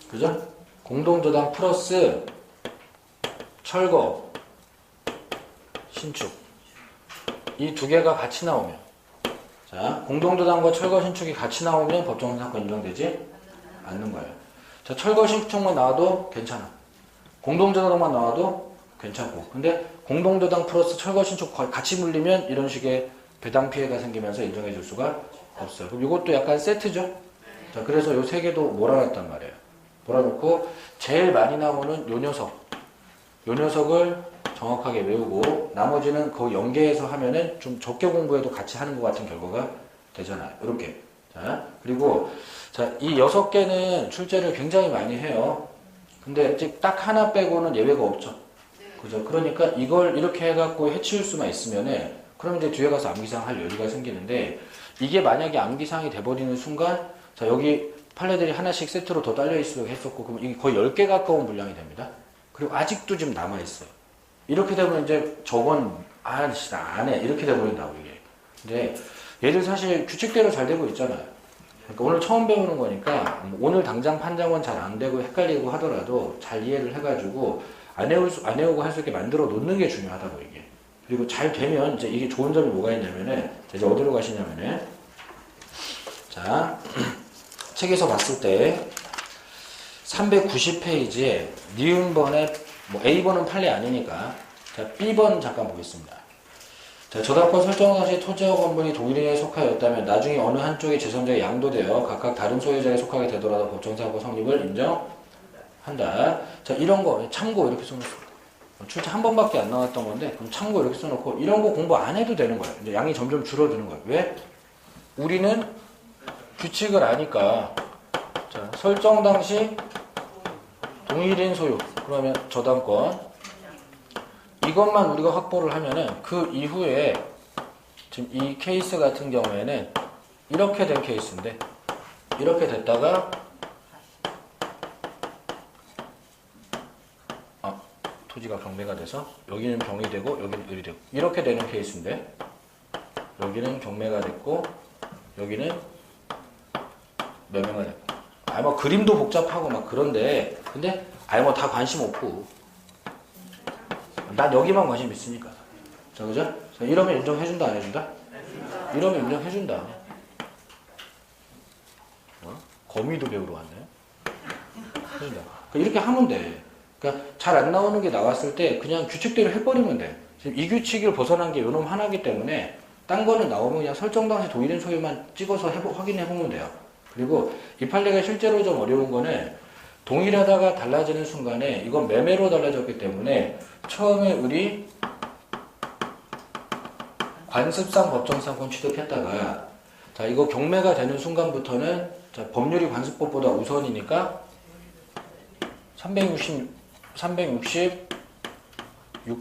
그죠? 공동저당 플러스 철거, 신축. 이 두 개가 같이 나오면. 자, 공동저당과 철거, 신축이 같이 나오면 법정지상권 인정되지 않는 거예요. 자, 철거, 신축만 나와도 괜찮아. 공동저당만 나와도 괜찮고. 근데 공동저당 플러스 철거, 신축 같이 물리면 이런 식의 배당 피해가 생기면서 인정해 줄 수가 없어요. 그럼 이것도 약간 세트죠? 자, 그래서 요 세 개도 몰아놨단 말이에요. 몰아놓고 제일 많이 나오는 요 녀석. 요 녀석을 정확하게 외우고 나머지는 그 연계해서 하면은 좀 적게 공부해도 같이 하는 것 같은 결과가 되잖아요. 이렇게. 자, 그리고 자, 이 6개는 출제를 굉장히 많이 해요. 근데 이제 딱 하나 빼고는 예외가 없죠. 그죠? 그러니까 이걸 이렇게 해갖고 해치울 수만 있으면은 그럼 이제 뒤에 가서 암기상 할 여유가 생기는데 이게 만약에 암기상이 돼버리는 순간 자, 여기 판례들이 하나씩 세트로 더 딸려있으려고 했었고 그럼 이게 거의 10개 가까운 분량이 됩니다. 그리고 아직도 지금 남아있어요. 이렇게 되면 이제 저건 아씨 나 안 해 이렇게 돼버린다고 이게. 근데 얘들 사실 규칙대로 잘 되고 있잖아요. 그러니까 오늘 처음 배우는 거니까 오늘 당장 판정은 잘 안 되고 헷갈리고 하더라도 잘 이해를 해가지고 안 외우고 할 수 있게 만들어 놓는 게 중요하다고 이게. 그리고 잘 되면 이제 이게 좋은 점이 뭐가 있냐면은 이제 어디로 가시냐면은 자 책에서 봤을 때 390페이지에 니은번에 뭐 A번은 판례 아니니까 자 B번 잠깐 보겠습니다. 자, 저당권 설정 당시 토지와 건물이 동일인에 속하였다면 나중에 어느 한쪽이 제3자에 양도되어 각각 다른 소유자에 속하게 되더라도 법정사고 성립을 인정한다. 자, 이런 거 참고 이렇게 써놓습니다. 출제 한 번밖에 안 나왔던 건데 그럼 참고 이렇게 써놓고 이런 거 공부 안 해도 되는 거예요. 이제 양이 점점 줄어드는 거예요. 왜? 우리는 규칙을 아니까 자, 설정 당시 동일인 소유 그러면 저당권 이것만 우리가 확보를 하면은 그 이후에 지금 이 케이스 같은 경우에는 이렇게 된 케이스인데 이렇게 됐다가 토지가 경매가 돼서 여기는 병이 되고 여기는 을이 되고 이렇게 되는 케이스인데 여기는 경매가 됐고 여기는 매매가 됐고 뭐 그림도 복잡하고 막 그런데 근데 뭐 다 관심 없고 난 여기만 관심 있으니까. 자, 그죠? 자, 이러면 인정해준다, 안 해준다? 이러면 인정해준다. 거미도 배우러 왔네. 해준다. 그러니까 이렇게 하면 돼. 그러니까 잘 안 나오는 게 나왔을 때 그냥 규칙대로 해버리면 돼. 지금 이 규칙을 벗어난 게 요놈 하나기 때문에 딴 거는 나오면 그냥 설정 당시 동일인 소유만 찍어서 확인해보면 돼요. 그리고 이 판례가 실제로 좀 어려운 거는 동일하다가 달라지는 순간에 이건 매매로 달라졌기 때문에 처음에 을이 관습상 법정상권 취득했다가 자 이거 경매가 되는 순간부터는 자, 법률이 관습법보다 우선이니까 366조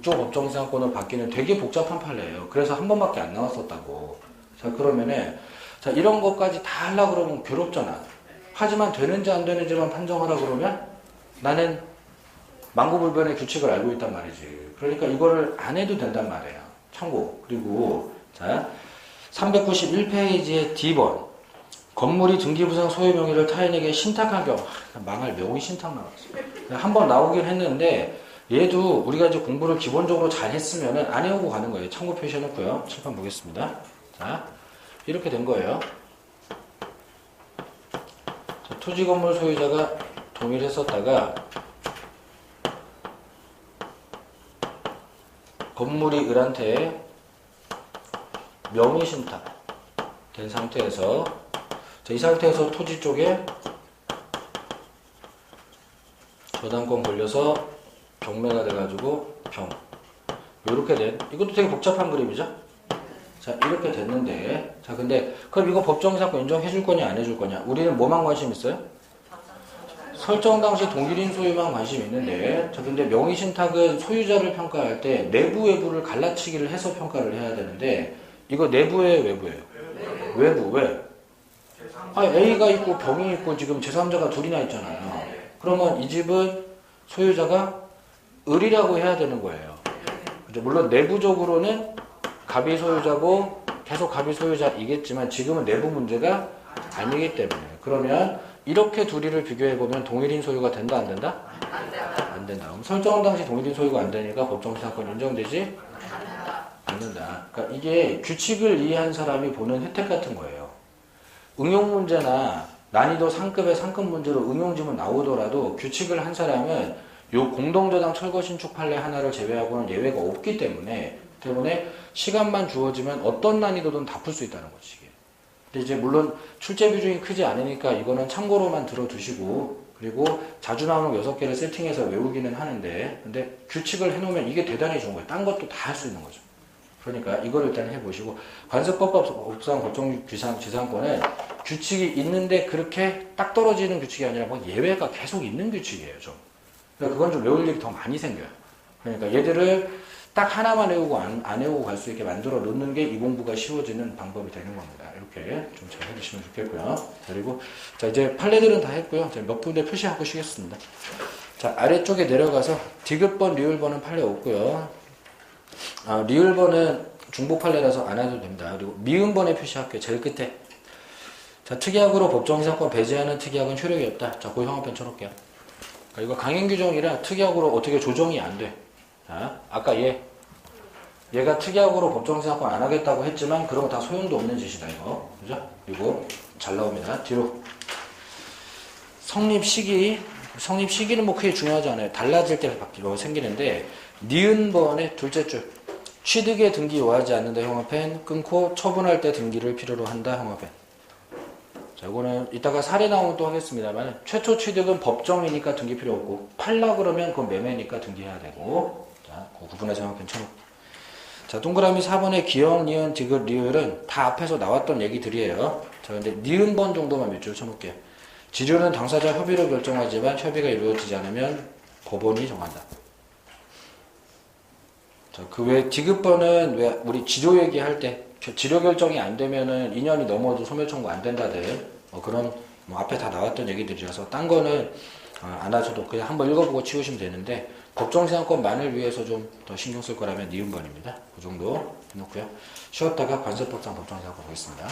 법정상권을 받기는 되게 복잡한 판례예요. 그래서 한 번밖에 안 나왔었다고. 자 그러면은 자 이런 것까지 다 하려고 그러면 괴롭잖아. 하지만 되는지 안 되는지만 판정하라 그러면 나는 망고불변의 규칙을 알고 있단 말이지. 그러니까 이거를 안 해도 된단 말이에요. 참고. 그리고 자 391페이지의 D번 건물이 등기부상 소유 명의를 타인에게 신탁한 경우 망할 명의 신탁 나왔어. 한 번 나오긴 했는데 얘도 우리가 이제 공부를 기본적으로 잘 했으면은 안 해오고 가는 거예요. 참고 표시해놓고요. 칠판 보겠습니다. 자 이렇게 된 거예요. 토지 건물 소유자가 동일했었다가 건물이 을한테 명의 신탁 된 상태에서 이 상태에서 토지 쪽에 저당권 걸려서 경매가 돼가지고 병 요렇게 된 이것도 되게 복잡한 그림이죠. 자 이렇게 됐는데 자 근데 그럼 이거 법정사건 인정해줄 거냐 안 해줄 거냐 우리는 뭐만 관심 있어요? 설정 당시 동일인 소유만 관심 있는데 자 근데 명의신탁은 소유자를 평가할 때 내부 외부를 갈라치기를 해서 평가를 해야 되는데 이거 내부예요 외부예요? 외부 왜? A가 있고 병이 있고 지금 제3자가 둘이나 있잖아요. 그러면 이 집은 소유자가 을이라고 해야 되는 거예요. 물론 내부적으로는 갑이 소유자고 계속 갑이 소유자이겠지만 지금은 내부 문제가 아니기 때문에 그러면 이렇게 둘이를 비교해보면 동일인 소유가 된다 안 된다? 안 된다. 그럼 설정 당시 동일인 소유가 안 되니까 법정사건 인정되지 않는다. 그러니까 이게 규칙을 이해한 사람이 보는 혜택 같은 거예요. 응용 문제나 난이도 상급의 상급 문제로 응용지문 나오더라도 규칙을 한 사람은 요 공동저당 철거 신축 판례 하나를 제외하고는 예외가 없기 때문에 시간만 주어지면 어떤 난이도든 다 풀 수 있다는 거지. 근데 이제 물론 출제 비중이 크지 않으니까 이거는 참고로만 들어두시고 그리고 자주 나오는 6개를 세팅해서 외우기는 하는데, 근데 규칙을 해놓으면 이게 대단히 좋은 거예요. 딴 것도 다 할 수 있는 거죠. 그러니까 이걸 일단 해보시고, 관세법상 법정지상권은 규칙이 있는데 그렇게 딱 떨어지는 규칙이 아니라 뭐 예외가 계속 있는 규칙이에요, 좀. 그러니까 그건 좀 외울 일이 더 많이 생겨요. 그러니까 얘들을 딱 하나만 외우고 안 외우고 갈 수 있게 만들어 놓는 게 이 공부가 쉬워지는 방법이 되는 겁니다. 이렇게 좀 잘 해주시면 좋겠고요. 그리고 자, 이제 판례들은 다 했고요. 몇 군데 표시하고 쉬겠습니다. 자, 아래쪽에 내려가서 디귿번, 리을번은 판례 없고요. 리을번은 중복 판례라서 안 해도 됩니다. 그리고 미음번에 표시할게요. 제일 끝에. 자, 특이하고로 법정지상권 배제하는 특이하고는 효력이 없다. 자, 그 형합편 쳐놓을게요. 그러니까 이거 강행 규정이라 특이하고로 어떻게 조정이 안 돼. 자, 아까 얘가 특이하고로 법정지상권 안 하겠다고 했지만 그런 거 다 소용도 없는 짓이다 이거. 그죠? 그리고 잘 나옵니다. 뒤로. 성립 시기는 뭐 크게 중요하지 않아요. 달라질 때 생기는데 니은번의 둘째 줄. 취득의 등기 요하지 않는다 형합편 끊고 처분할 때 등기를 필요로 한다 형합편. 자, 이거는 이따가 사례 나오면 또 하겠습니다만 최초 취득은 법정이니까 등기 필요 없고 팔라 그러면 그건 매매니까 등기해야 되고. 자, 그 구분해서 형합편 쳐놓고. 자, 동그라미 4번의 기역, 니은, 디귿, 리을은 다 앞에서 나왔던 얘기들이에요. 자, 근데 니은번 정도만 몇 줄 쳐놓을게요. 지료는 당사자 협의로 결정하지만 협의가 이루어지지 않으면 법원이 정한다. 자, 그 외 디귿번은 왜 우리 지료 얘기할 때 지료 결정이 안 되면은 2년이 넘어도 소멸 청구 안 된다들 그런 앞에 다 나왔던 얘기들이라서 딴 거는 안 하셔도 그냥 한번 읽어보고 치우시면 되는데 법정지상권만을 위해서 좀 더 신경 쓸 거라면 니은번입니다. 그 정도 해놓고요. 쉬었다가 관세법상 법정지상권 보겠습니다.